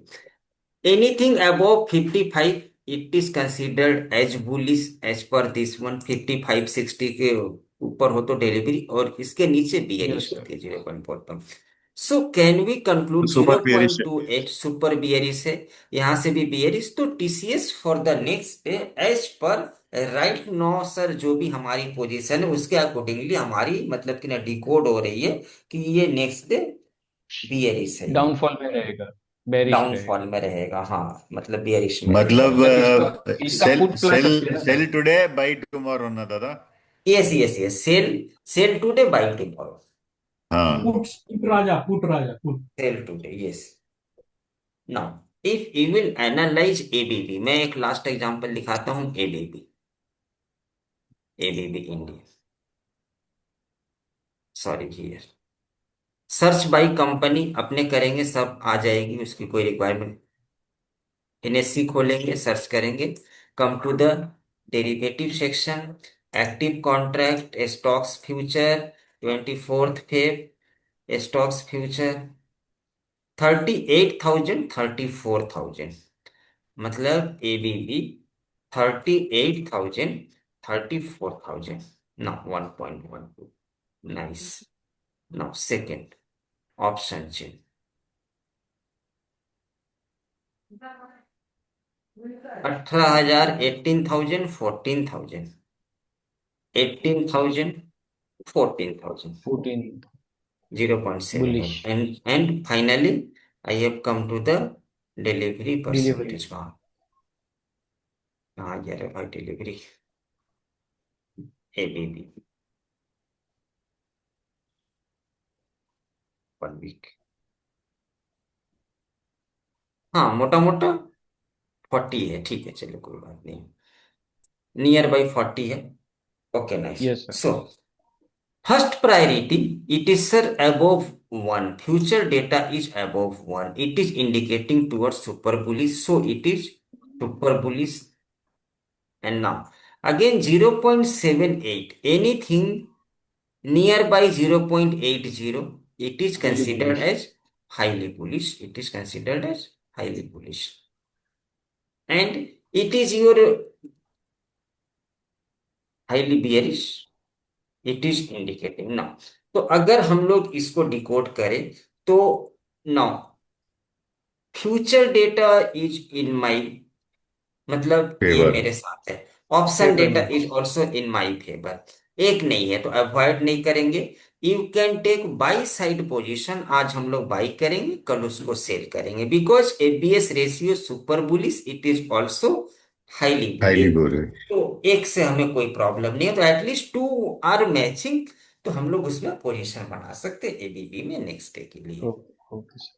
Anything above 55, it is considered as bullish as per this one, 55 60 के ऊपर हो तो delivery, और इसके नीचे यस बियरिश सर। होती है 0.4। So can we conclude super bearish है. 0.28 सुपर बियरिश है, यहाँ से भी बियरिश, तो TCS for the next day as per right no sir, जो भी हमारी पोजीशन है उसके अकॉर्डिंगली हमारी मतलब कि ना डिकोड हो रही है कि ये नेक्स्ट डे बियरिश है, ये डाउनफॉल में रहेगा, बेरिश डाउनफॉल रहेगा। में रहेगा, हाँ मतलब बियरिश में रहेगा। मतलब मतलब इसका सेल पुट प्लस सेल सकते हैं ना sell sir. Today buy tomorrow ना दादा. Yes yes yes, sell, sell today buy tomorrow, हाँ. पुट राजा put. Sell today, yes. Now if you will analyse ABB, मैं एक लास्ट एग्जांपल दिखाता हूँ, ABB, ABB India, sorry here, search by company अपने करेंगे, सब आ जाएगी, उसकी कोई रिक्वायरमेंट, एनएससी खोलेंगे, सर्च करेंगे, come to the derivative section, active contract, stocks future, 24th Feb, stocks future 38,000, 34,000, मतलब ABB 38,000, 34,000, now 1.12, nice. Now second option C, 18,000, 18,000, 14,000, 18,000, 14,000, 14 0.78, bullish and finally I have come to the delivery delivery. percentage. हाँ यार भाई, delivery ABB 1 week, हाँ मोटा मोटा 40 है, ठीक है, चलो कोई बात नहीं, नियर बाई 40 है। Okay nice. Yes, sir. So first priority, it is sir above 1. Future data is above 1. It is indicating towards super bullish. So it is super bullish. And now again 0.78. Anything nearby 0.80, it is Highly considered bullish. as highly bullish. It is considered as highly bullish. And it is your highly bearish. It is indicating now. तो अगर हम लोग इसको decode करें तो now future data is in my, मतलब ये favour. मेरे साथ है। ऑप्शन Paper डेटा में. Is also in my favour. एक नहीं है तो अवॉइड नहीं करेंगे। You can take buy side position. आज हम लोग बाई करेंगे, कल उसको सेल करेंगे, because ABS ratio super bullish, it is also highly highly bullish. बोले। तो एक से हमें कोई प्रॉब्लम नहीं है, तो एटलीस्ट टू आर मैचिंग, तो हम लोग उसमें पोजीशन बना सकते हैं एबीबी में नेक्स्ट डे के लिए। Okay, sir.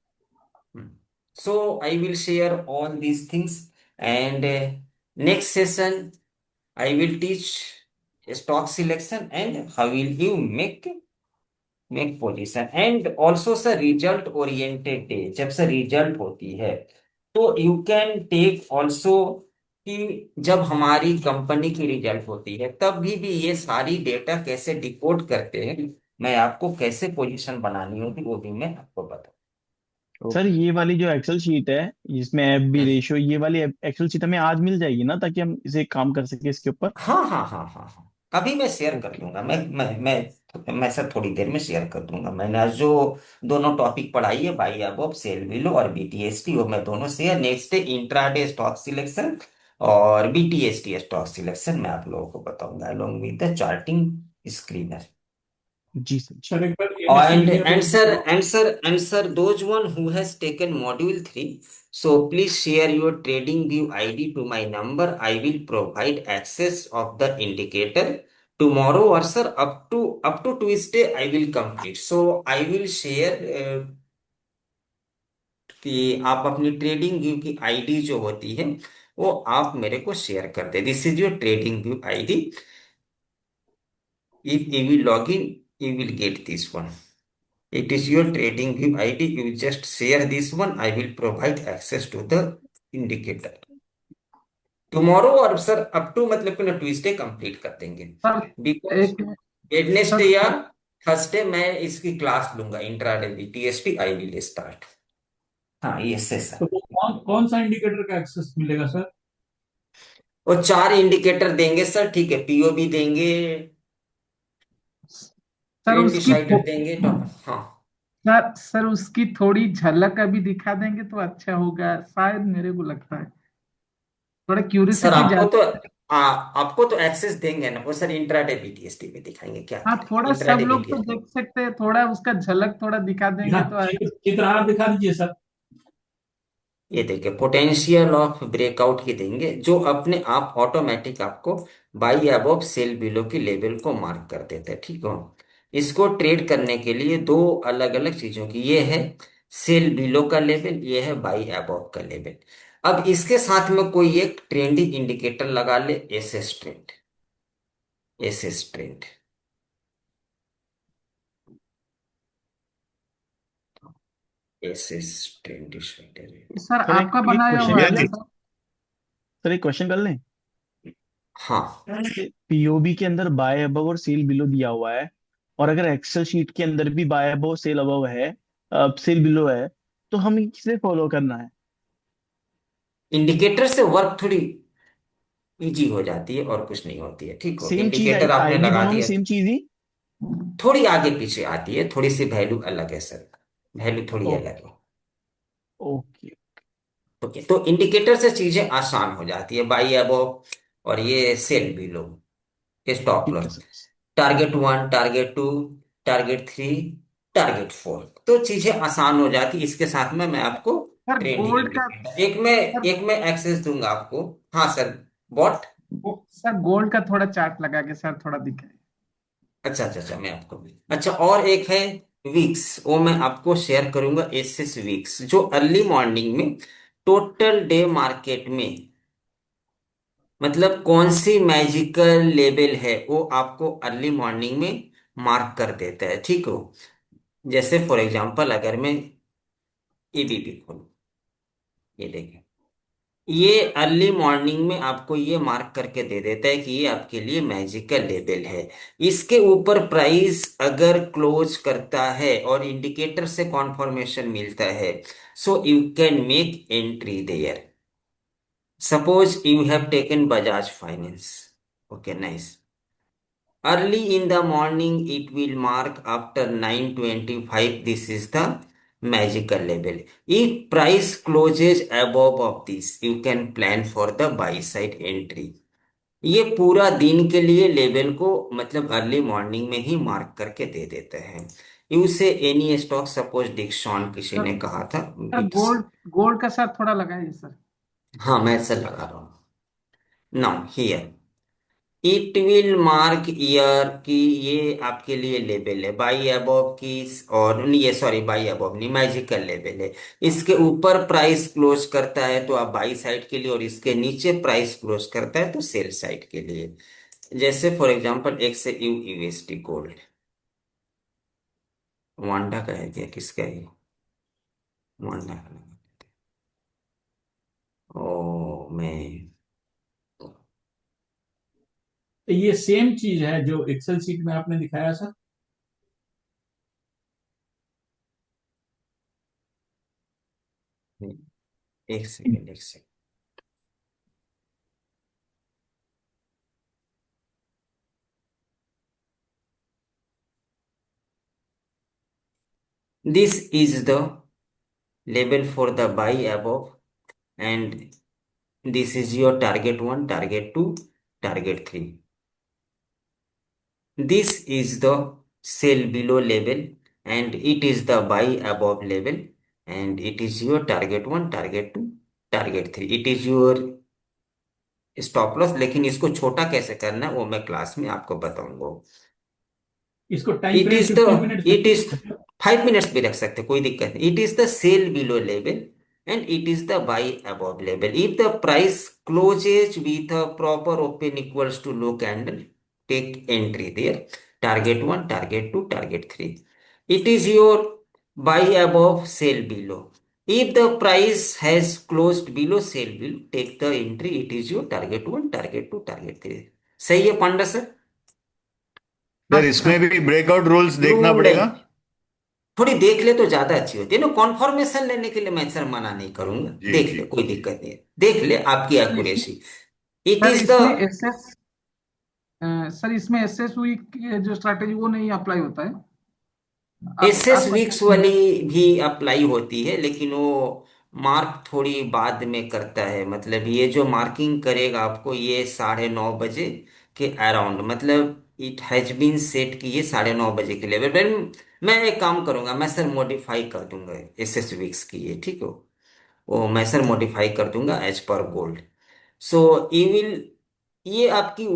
So I will share all these things, and next session I will teach stock selection and how will you make position, and also sir result oriented day, जब से result होती है तो you can take also कि जब हमारी company की result होती है तब भी ये सारी डेटा कैसे डिकोड करते हैं, मैं आपको कैसे पोजीशन बनानी होगी वो भी मैं आपको बताऊँ। सर ये वाली जो एक्सेल शीट है जिसमें एफ बी रेशियो, ये वाली एक्सेल शीट हमें आज मिल जाएगी ना, ताकि हम इसे काम कर सके इसके ऊपर? हाँ हाँ हाँ हाँ हाँ, अभी मैं शेयर कर ओके। दूंगा। मैं सर थोड़ी देर में शेयर कर दूंगा। मैंने आज जो दोनों टॉपिक पढ़ाई है, बाई अबव, सेल बिलो और बीटीएसटी, वो मैं दोनों share, next day intraday stock selection और बीटीएसटी स्टॉक सिलेक्शन मैं आप लोगों को बताऊंगा along with the charting screener. जी सर। सर एक बार And NSE answer those one who has taken module 3. So please share your trading view ID to my number. I will provide access of the indicator tomorrow, or sir up to Tuesday I will complete. So I will share कि आप अपनी trading view की ID जो होती है वो आप मेरे को शेयर कर दे। This is your trading view ID. If you will log in, you will get this one. It is your trading view ID. You just share this one. I will provide access to the indicator. Tomorrow और sir up to मतलब कि ना Tuesday complete कर देंगे, sir because एक Wednesday sir या Thursday मैं इसकी क्लास लूंगा, intraday BTST I will start. हाँ ये सेशन। तो कौन कौन सा इंडिकेटर का एक्सेस मिलेगा सर? और 4 इंडिकेटर देंगे सर, ठीक है, पीओबी देंगे, सर ट्रेंड उसकी डिसाइडर देंगे, तो हाँ सर उसकी थोड़ी झलक अभी दिखा देंगे तो अच्छा होगा, शायद मेरे को लगता है थोड़ा सर क्यूरियोसिटी ज्यादा। आपको तो एक्सेस देंगे ना वो सर, इंट्राडे बीटीएसटी में दिखाएंगे, क्या हाँ करेंगे थोड़ा सब इंट्राडे लोग तो बीटीएसटी। देख सकते हैं, थोड़ा उसका झलक थोड़ा दिखा देंगे तो चित्रार दिखा दीजिए सर। ये देखिए पोटेंशियल ऑफ ब्रेकआउट की देंगे, जो अपने आप ऑटोमेटिक आपको बाई अबव सेल बिलो की लेवल को मार्क कर देते हैं, ठीक हो। इसको ट्रेड करने के लिए दो अलग अलग चीजों की, ये है सेल बिलो का लेवल, ये है बाई अबव का लेवल। अब इसके साथ में कोई एक ट्रेंडी इंडिकेटर लगा ले, SS trend, SS trend, SS trend decider. Sir sir आपका एक बनाया क्वेश्चन हुआ है कर ना लें? सर? सर एक क्वेश्चन कर लें? हाँ पीओबी के अंदर बाय अबव और सेल बिलो दिया हुआ है, और अगर एक्सेल शीट के अंदर भी बाय अबव सेल अबव है, सेल बिलो है, तो हमें किसे फॉलो करना है? इंडिकेटर से वर्क थोड़ी इजी हो जाती है और कुछ नहीं होती है, ठीक हो। सेम चीज इंडिकेटर आपने आएगी लगा दोनों में, दिया, सेम चीज ही। थोड़ी आगे पीछे आती है, थोड़ी सी वैल्यू अलग है सर, वैल्यू थोड़ी अलग है। ओके। ओके, तो इंडिकेटर से चीजें आसान हो जाती है, बाई अबव और ये सेल बिलो, स्टॉप ठीक है loss, sir. Target 1, target 2, target 3, target 4, तो चीजें आसान हो जाती है। इसके साथ में मैं आपको सर ट्रेंडिंग गोल्ड का इंडिकेटर सर एक में एक्सेस दूंगा आपको। हाँ सर, बॉट। सर गोल्ड का थोड़ा चार्ट लगा के सर थोड़ा दिखाए। अच्छा अच्छा अच्छा, मैं आपको, अच्छा, और एक है वीक्स, वो मैं आपको शेयर करूंगा, एसएस वीक्स, जो अर्ली मॉर्निंग में टोटल डे मार्केट में मतलब कौन सी मैजिकल लेवल है वो आपको अर्ली मॉर्निंग में मार्क कर देता है, ठीक हो। जैसे फॉर एग्जांपल अगर मैं एबीपी खोलूं, ये देखें, ये अर्ली मॉर्निंग में आपको ये मार्क करके दे देता है कि ये आपके लिए मैजिकल लेवल है। इसके ऊपर प्राइस अगर क्लोज करता है और इंडिकेटर से कॉन्फर्मेशन मिलता है, so you can make entry there. Suppose you have taken Bajaj finance, okay nice, early in the morning it will mark after 9:25, this is the magical level. If price closes above of this, you can plan for the buy side entry. ये पूरा दिन के लिए level को मतलब early morning में ही mark करके दे देते हैं। यू से एनी स्टॉक, सपोज डिक्सॉन किसी सर ने कहा था, सर गोल्ड गोल्ड का सर थोड़ा लगाइए सर। हाँ मैं सर लगा रहा हूँ। Now here it will mark year की, ये आपके लिए लेवल है बाई अबव की, और नहीं, ये सॉरी बाई अबव नहीं, मैजिकल लेवल है। इसके ऊपर प्राइस क्लोज करता है तो आप बाई साइड के लिए, और इसके नीचे प्राइस क्लोज करता है तो सेल साइड के लिए। जैसे फॉर एग्जांपल एक से यूएसटी गोल्ड, वांडा का है क्या, किसका है, वांडा का लगा। ओ मैं, तो ये सेम चीज है जो एक्सेल सीट में आपने दिखाया सर। एक सेकेंड एक second, this is the level for the by above, and this is your target 1, target 2, target 3. This is the sell below level, and it is the buy above level, and it is your target 1, target 2, target 3. It is your stop loss, लेकिन इसको छोटा कैसे करना है वो मैं class में आपको बताऊंगा। इसको time it frame is the 15 minutes it is में। 5 मिनट्स भी रख सकते, कोई दिक्कत नहीं। It is the cell below level and it is the buy above level. If the price closes with a proper open equals to low candle, take entry there. Target 1, target 2, target 3. It is your buy above, sell below. If the price has closed below, sell below, take the entry. It is your target 1, target 2, target 3. सही है पांडा sir? Sir इसमें भी breakout rules देखना blue पड़ेगा। Line थोड़ी देख ले तो ज्यादा अच्छी होती है ना, कॉन्फर्मेशन लेने के लिए मैं सर मना नहीं करूंगा, जी देख जी। ले कोई दिक्कत नहीं है, देख ले आपकी सर इसमें accuracy. It sir is the इसमें एसएस सर इसमें एसएस वीक की जो स्ट्रैटेजी वो नहीं अप्लाई होता है। एसएस आप वीक्स बताइए। वाली भी अप्लाई होती है, लेकिन वो मार्क थोड़ी बाद में करता है। मतलब ये जो मार्किंग करेगा आपको, ये 9:30 बजे के अराउंड, मतलब इट हैज बीन सेट कि ये 9:30 बजे के लेवल पर। मैं एक काम करूंगा, मैं सर मॉडिफाई कर दूंगा एसएस वीक्स की, ये ठीक हो, वो मैं सर मॉडिफाई कर दूंगा as per gold. So you will, ये आपकी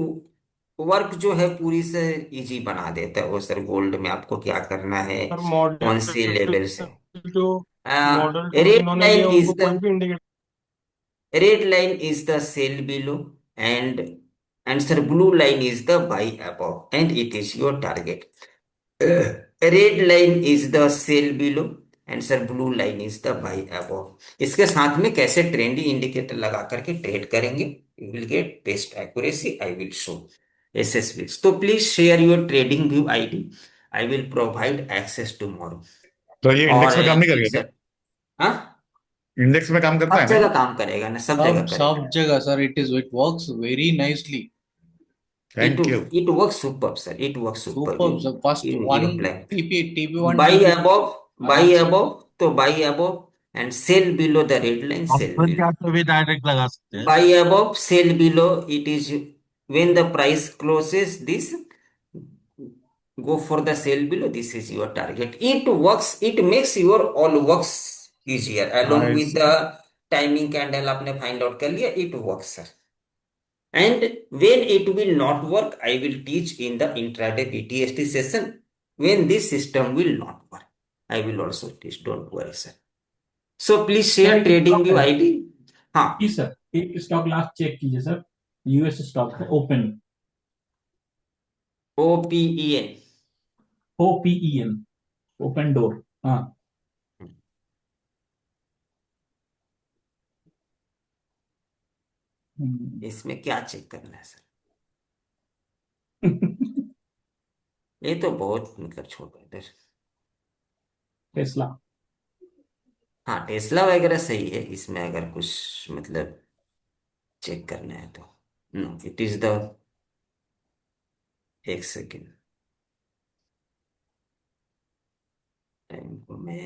वर्क जो है पूरी से इजी बना देता है वो सर। गोल्ड में आपको क्या करना है, सर कौन से मॉडल लेवल से, जो मॉडल टूल्स रेड इन्होंने लाइन लिए इज उनको द कोई भी indicator. red line is the sell below, and answer blue line is the buy above, and it is your target. Red line is the sell below, answer blue line is the buy above। इसके साथ में कैसे trendy indicator लगा करके trade करेंगे, you will get best accuracy, I will show SS weeks. तो please share your trading view ID, I will provide access tomorrow. तो ये और इंडेक्स में काम नहीं एक करेगा क्या? सर, हाँ इंडेक्स में काम करता सब है ना ये? जगह काम करेगा ना, सब जगह सब करेगा। जगह sir, it works very nicely. It thank you. it works superb, sir. It works superb. Superb. The first You one apply. TP1 Buy TP2 above, buy answered. above, तो buy above and sell below the red line, sell option below. Chart पे भी direct लगा सकते हैं। Buy above, sell below. It is when the price closes this, go for the sell below. This is your target. It works. It makes your all works easier. हाँ Along with it's the timing candle आपने find out कर लिया. It works, sir. And when it will not work, I will teach in the intraday PTSD session. When this system will not work, I will also teach. Don't worry, sir. So please sir share एक trading stock view है ID. हाँ, जी sir, एक stock last check कीजिए sir, US stock है open, OPEN. OPEN, open door. हाँ। इसमें क्या check करना है, सर? ये तो बहुत मतलब छोटा है इधर। टेस्ला। हाँ, टेस्ला वगैरह सही है, इसमें अगर कुछ मतलब चेक करना है तो नो, इट इज द, एक सेकेंड, टाइम को मैं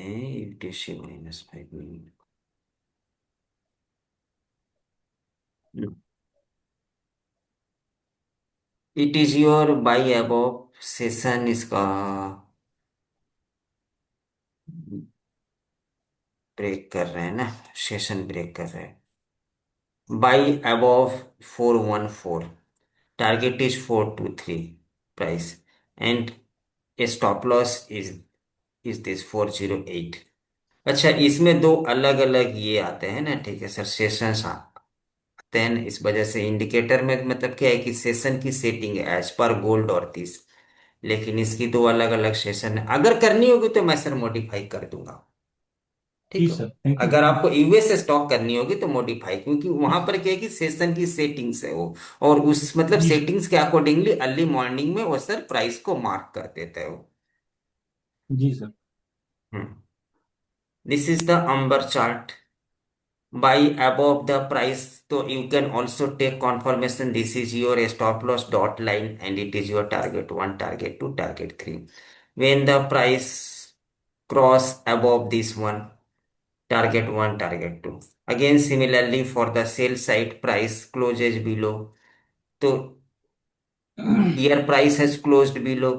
UTC -5 minute. It is your by above session, इसका ब्रेक कर रहे हैं ना, सेशन ब्रेक कर रहे हैं। By above 414, target is 423 price, and stop loss is this 408। अच्छा, इसमें दो अलग अलग ये आते हैं ना, ठीक है सर, सेशंस आते हैं ना, इस वजह से इंडिकेटर में मतलब क्या है कि सेशन की सेटिंग है एज पर गोल्ड और तीस, लेकिन इसकी दो अलग अलग सेशन है। अगर करनी होगी तो मैं सर मॉडिफाई कर दूंगा, जी ठीक है। सर, थैंक यू अगर वेरी आपको मच। यूएस स्टॉक करनी होगी तो मॉडिफाई, क्योंकि वहां पर क्या है कि सेशन की सेटिंग्स है वो, और उस मतलब जी सर। सेटिंग्स के अकॉर्डिंगली अर्ली मॉर्निंग में वो सर प्राइस को मार्क कर देता है वो। जी sir. This is the amber chart, buy above the price, so you can also take confirmation. This is your stop loss dot line and it is your target 1, target 2, target 3. When the price cross above this one, target 1, target 2, again similarly for the sell side, price closes below, so here price has closed below,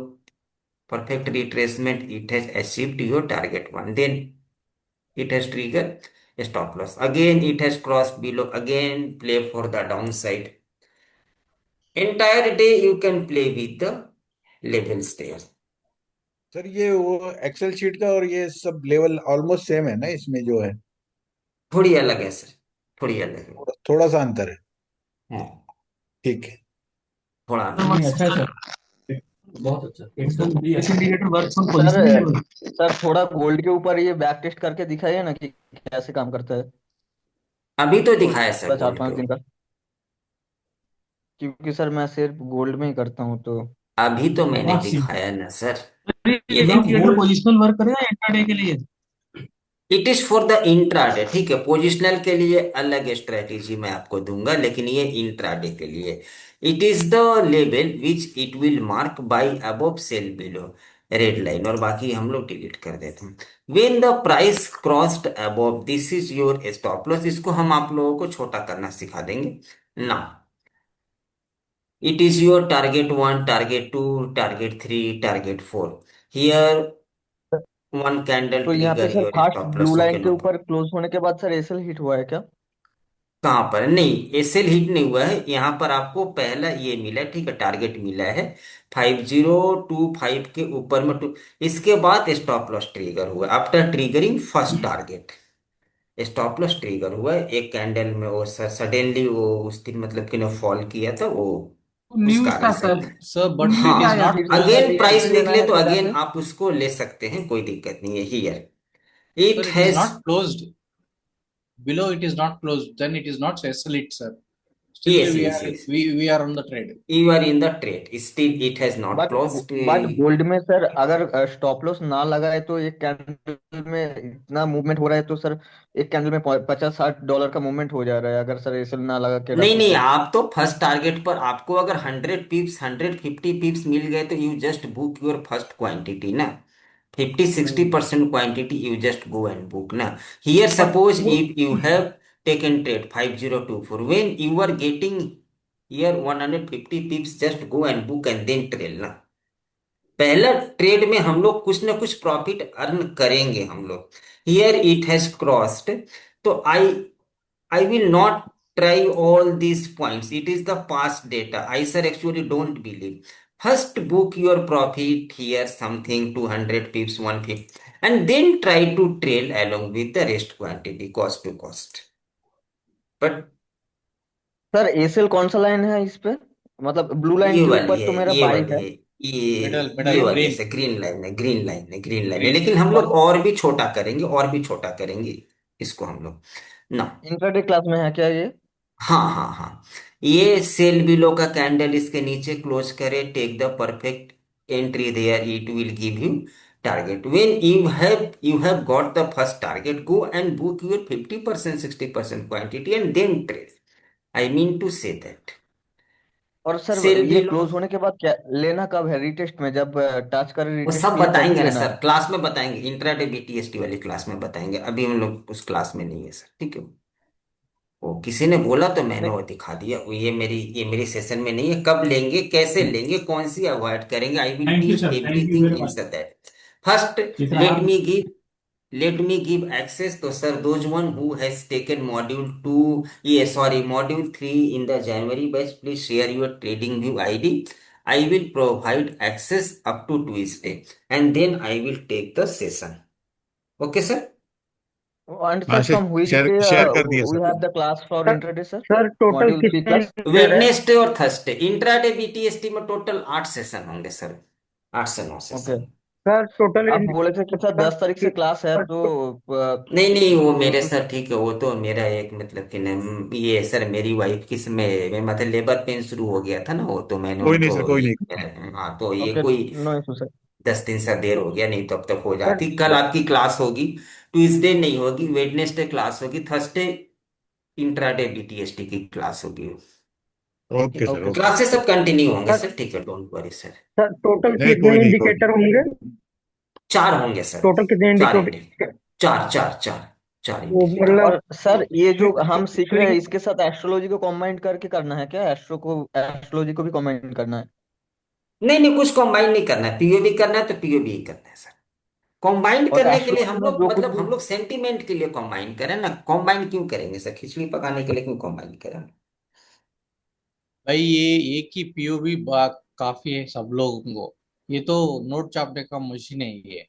perfect retracement, it has achieved your target 1, then it has triggered a stop loss. Again, it has crossed below. Again, play for the downside. Entire day you can play with the levels there. Sir ये वो Excel sheet का और ये sub level almost same है ना, इसमें जो है थोड़ी अलग है सर, थोड़ी अलग है। थोड़ा सा अंतर है। हाँ, ठीक है। थोड़ा नहीं, अलग है। अच्छा है सर, बहुत अच्छा। एकदम indicator works on sir position. Sir थोड़ा गोल्ड के ऊपर ये बैक टेस्ट करके दिखाइए ना कि कैसे काम करता है, अभी तो दिखाया सर थोड़ा चार गोल्ड के पांच दिन ऊपर। का, क्योंकि सर मैं सिर्फ गोल्ड में ही करता हूँ तो। अभी तो मैंने बहुत सिंपल। दिखाया ना सर, ये ये देखिए। गोल्ड पोजिशनल वर्क करेगा इंट्राडे के लिए? It is for the intraday, ठीक है। पोजिशनल के लिए अलग स्ट्रेटेजी मैं आपको दूंगा, लेकिन ये इंट्राडे के लिए it is the level which it will mark bye above sell below red line, और बाकी हम लोग डिलीट कर देते हैं। When the price crossed above, this is your stop loss. इसको हम आप लोगों को छोटा करना सिखा देंगे ना। It is your target 1, target 2, target 3, target 4। Here one candle तो यहाँ पे trigger sir your fast stop blue loss, okay line के नो। ऊपर क्लोज होने के बाद सर एसएल हिट हुआ है क्या? कहाँ पर? नहीं, एसएल हिट नहीं हुआ है यहाँ पर। आपको पहला ये मिला है, ठीक है, टारगेट मिला है 5025 के ऊपर में टू, इसके बाद स्टॉप लॉस ट्रिगर हुआ। After triggering first target stop loss trigger हुआ है। एक कैंडल में वो सडनली वो उस दिन मतलब कि फॉल किया था वो, उस न्यूज कारण था से। सर, Sir, but उसमें it क्या is हाँ, आया not फिर से? Again closed. प्राइस एंट्री लेना निकले है तो क्या अगेन जाके? आप उसको ले सकते हैं, कोई दिक्कत नहीं है। Here Sir, it it is has, not closed. Below it is not closed. Then it is not SL it, sir. Still Yes, we yes, are yes. we are on the trade. You are in the trade. Still, it has not but closed. But gold में sir अगर stop loss ना लगाए तो एक candle में इतना movement हो रहा है तो सर एक कैंडल में 50-60 डॉलर का मूवमेंट हो जा रहा है अगर सर ऐसे ना लगा के नहीं रखे नहीं, तो। आप तो फर्स्ट टारगेट पर, आपको अगर 100 पिप्स 150 पिप्स मिल गए तो you just book your first quantity ना। 50-60% quantity you just go and book ना। Here suppose if you have taken trade 5024, when you are getting here 150 pips, just go and book and then trail ना। पहला trade में हम लोग कुछ ना कुछ प्रॉफिट अर्न करेंगे हम लोग। हियर इट हैज क्रॉस्ड, तो I will not try all these points. It is the past data. I sir actually don't believe. First book your profit here something 200 pips 150 and then try to trail along with the rest quantity cost to cost. But sir SL कौन सा line है इस पे, मतलब blue line ये के वाली ऊपर है, तो मेरा ये बाई वाली है। है, Middle ये middle वाली green है, ग्रीन लाइन है, ग्रीन लाइन है, ग्रीन लाइन है। green. लेकिन हम लोग और और भी छोटा करेंगे, और भी छोटा करेंगे इसको हम लोग ना। इंट्राडे क्लास में है क्या ये? हाँ हाँ हाँ, ये सेल बिलो का कैंडल इसके नीचे क्लोज करे, take the perfect entry there, it will give you target. When you have got the first target, go and book your 50% 60% quantity and then trade. I mean to say that और sir cell ये below, close होने के बाद क्या लेना कब है, retest में जब टच करे वो रीटेस्ट सब किए तभी बताएंगे ना लेना सर, है? क्लास में बताएंगे, इंट्राडे बीटीएसटी वाली क्लास में बताएंगे। अभी हम लोग उस क्लास में नहीं है सर, ठीक है। वो किसी ने बोला तो मैंने नहीं वो दिखा दिया। वो ये मेरी सेशन में नहीं है। कब लेंगे, कैसे लेंगे, कौन सी अवॉइड करेंगे, I will thank you teach sir, thank you everything very in much. That. First let Chitransh, me give let me give access to sir those one who has taken module 2, yeah sorry, module 3 in the January batch, please share your trading view ID. I will provide access up to Tuesday and then I will take the session. Okay sir? And हाँ sir from which share day share कर दिया we sir. Have the class for sir intraday sir, sir total module 3 कितने class? लीजिएगा? Wednesday और Thursday intraday BTST में total 8 session होंगे सर, 8 से 9 ओके। सेशन। सर टोटल आप बोले थे कि सर 10 तारीख से क्लास है तो नहीं नहीं, वो मेरे सर ठीक है, वो तो मेरा एक मतलब कि न, ये सर मेरी वाइफ की में मतलब लेबर पेन शुरू हो गया था ना, वो तो मैंने कोई नहीं उनको सर, कोई ये, नहीं। हाँ तो ये ओके कोई नो इशू सर। 10 दिन से देर हो गया, नहीं तो अब तक हो सर जाती। कल आपकी क्लास होगी, ट्यूसडे नहीं होगी, वेडनेसडे क्लास होगी, थर्सडे इंट्राडे बीटीएसटी की क्लास होगी। Okay sir, okay okay. Sir. Classes सब कंटिन्यू होंगे सर सर, ठीक है, don't worry sir. Sir total नहीं कितने कोई नहीं, कोई इंडिकेटर होंगे? 4 होंगे सर, टोटल कितने 4 इंडिकेटर? चार चार चार 4 वो इंडिकेटर। मतलब और सर ये जो हम सीख रहे हैं स्विंग इसके साथ एस्ट्रोलॉजी को कॉम्बाइन करके करना है क्या, एस्ट्रोलॉजी को भी कॉम्बाइन करना है? नहीं नहीं, कुछ कंबाइन नहीं करना है, पीओबी करना है तो पीओबी ही करना है सर। कंबाइन और करने के लिए एस्ट्रोलॉजी हम में लोग जो कुछ मतलब भी हम लोग सेंटिमेंट के लिए कंबाइन करें ना, कंबाइन क्यों करेंगे सर, खिचड़ी पकाने के लिए क्यों कंबाइन करें। भाई ये एक ही पीओवी काफी है सब लोगों को। ये तो नोट छापने का मशीन है ये।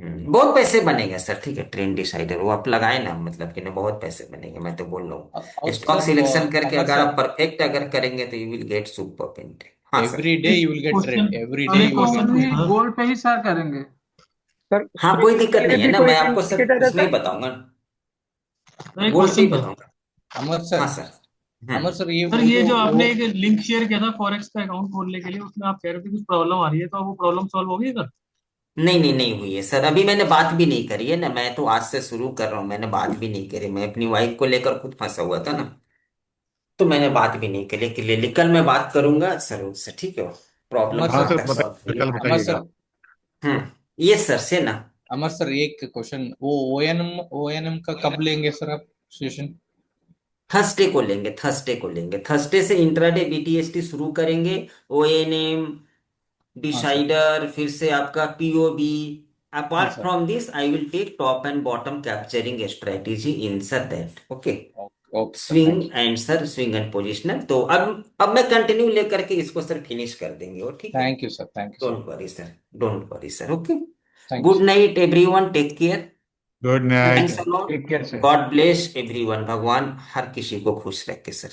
बहुत पैसे बनेंगे सर, ठीक है, ट्रेंड डिसाइडर वो आप लगाए ना, मतलब कि ना बहुत पैसे बनेंगे, मैं तो बोल रहा हूँ। और स्टॉक सर सिलेक्शन करके अमर अगर सर, आप परफेक्ट अगर करेंगे तो you will get super paint. हाँ सर। एवरी डे एक you will get question, trade, every day sir एक you will question get only trade. पूछना था। गोल्ड पे ही सर करेंगे? सर हाँ कोई दिक्कत के लिए नहीं है भी ना, कोई मैं आपको सर इंडिकेटर है उसमें ही सर? बताऊंगा, सर एक गोल्ड पे ही क्वेश्चन था। बताऊंगा। अमर हाँ सर, सर। अमर सर ये सर वो ये जो जो वो आपने एक लिंक शेयर किया था फॉरेक्स का अकाउंट खोलने के लिए, उसमें आप कह रहे थे कुछ प्रॉब्लम आ रही है, तो अब वो प्रॉब्लम सॉल्व हो गई सर? नहीं नहीं नहीं हुई है सर, अभी मैंने बात भी नहीं करी है ना, मैं तो आज से शुरू कर रहा हूँ, मैंने बात भी नहीं करी, मैं अपनी वाइफ को लेकर खुद फंसा हुआ था ना, तो मैंने बात भी नहीं करी कि ले कल मैं बात करूंगा सर उससे, ठीक है, प्रॉब्लम अमर हाँ कब सर, सर, तक सॉल्व बताइए, हुई कल हमारी। अमर बताइएगा। सर, ये सर से ना, अमर सर एक क्वेश्चन, वो ओएनएम का कब लेंगे सर आप सेशन? थर्सडे को लेंगे, थर्सडे से इंट्राडे बीटीएसटी शुरू करेंगे। ओएनएम हाँ सर, डिसाइडर, फिर से आपका पीओबी। हाँ apart sir, from this I will take top and bottom capturing strategy in sir that, okay. Okay sir, thank swing and sir, swing and positional, तो अब मैं कंटिन्यू लेकर के इसको सर फिनिश कर देंगे, वो ठीक है। You sir, thank you sir, don't worry sir, don't worry sir, okay. Thank you good sir. Night everyone, take care, good ठीक नाइट। थैंक्स है, a lot, take care sir. God bless everyone, भगवान हर किसी को खुश रखे sir.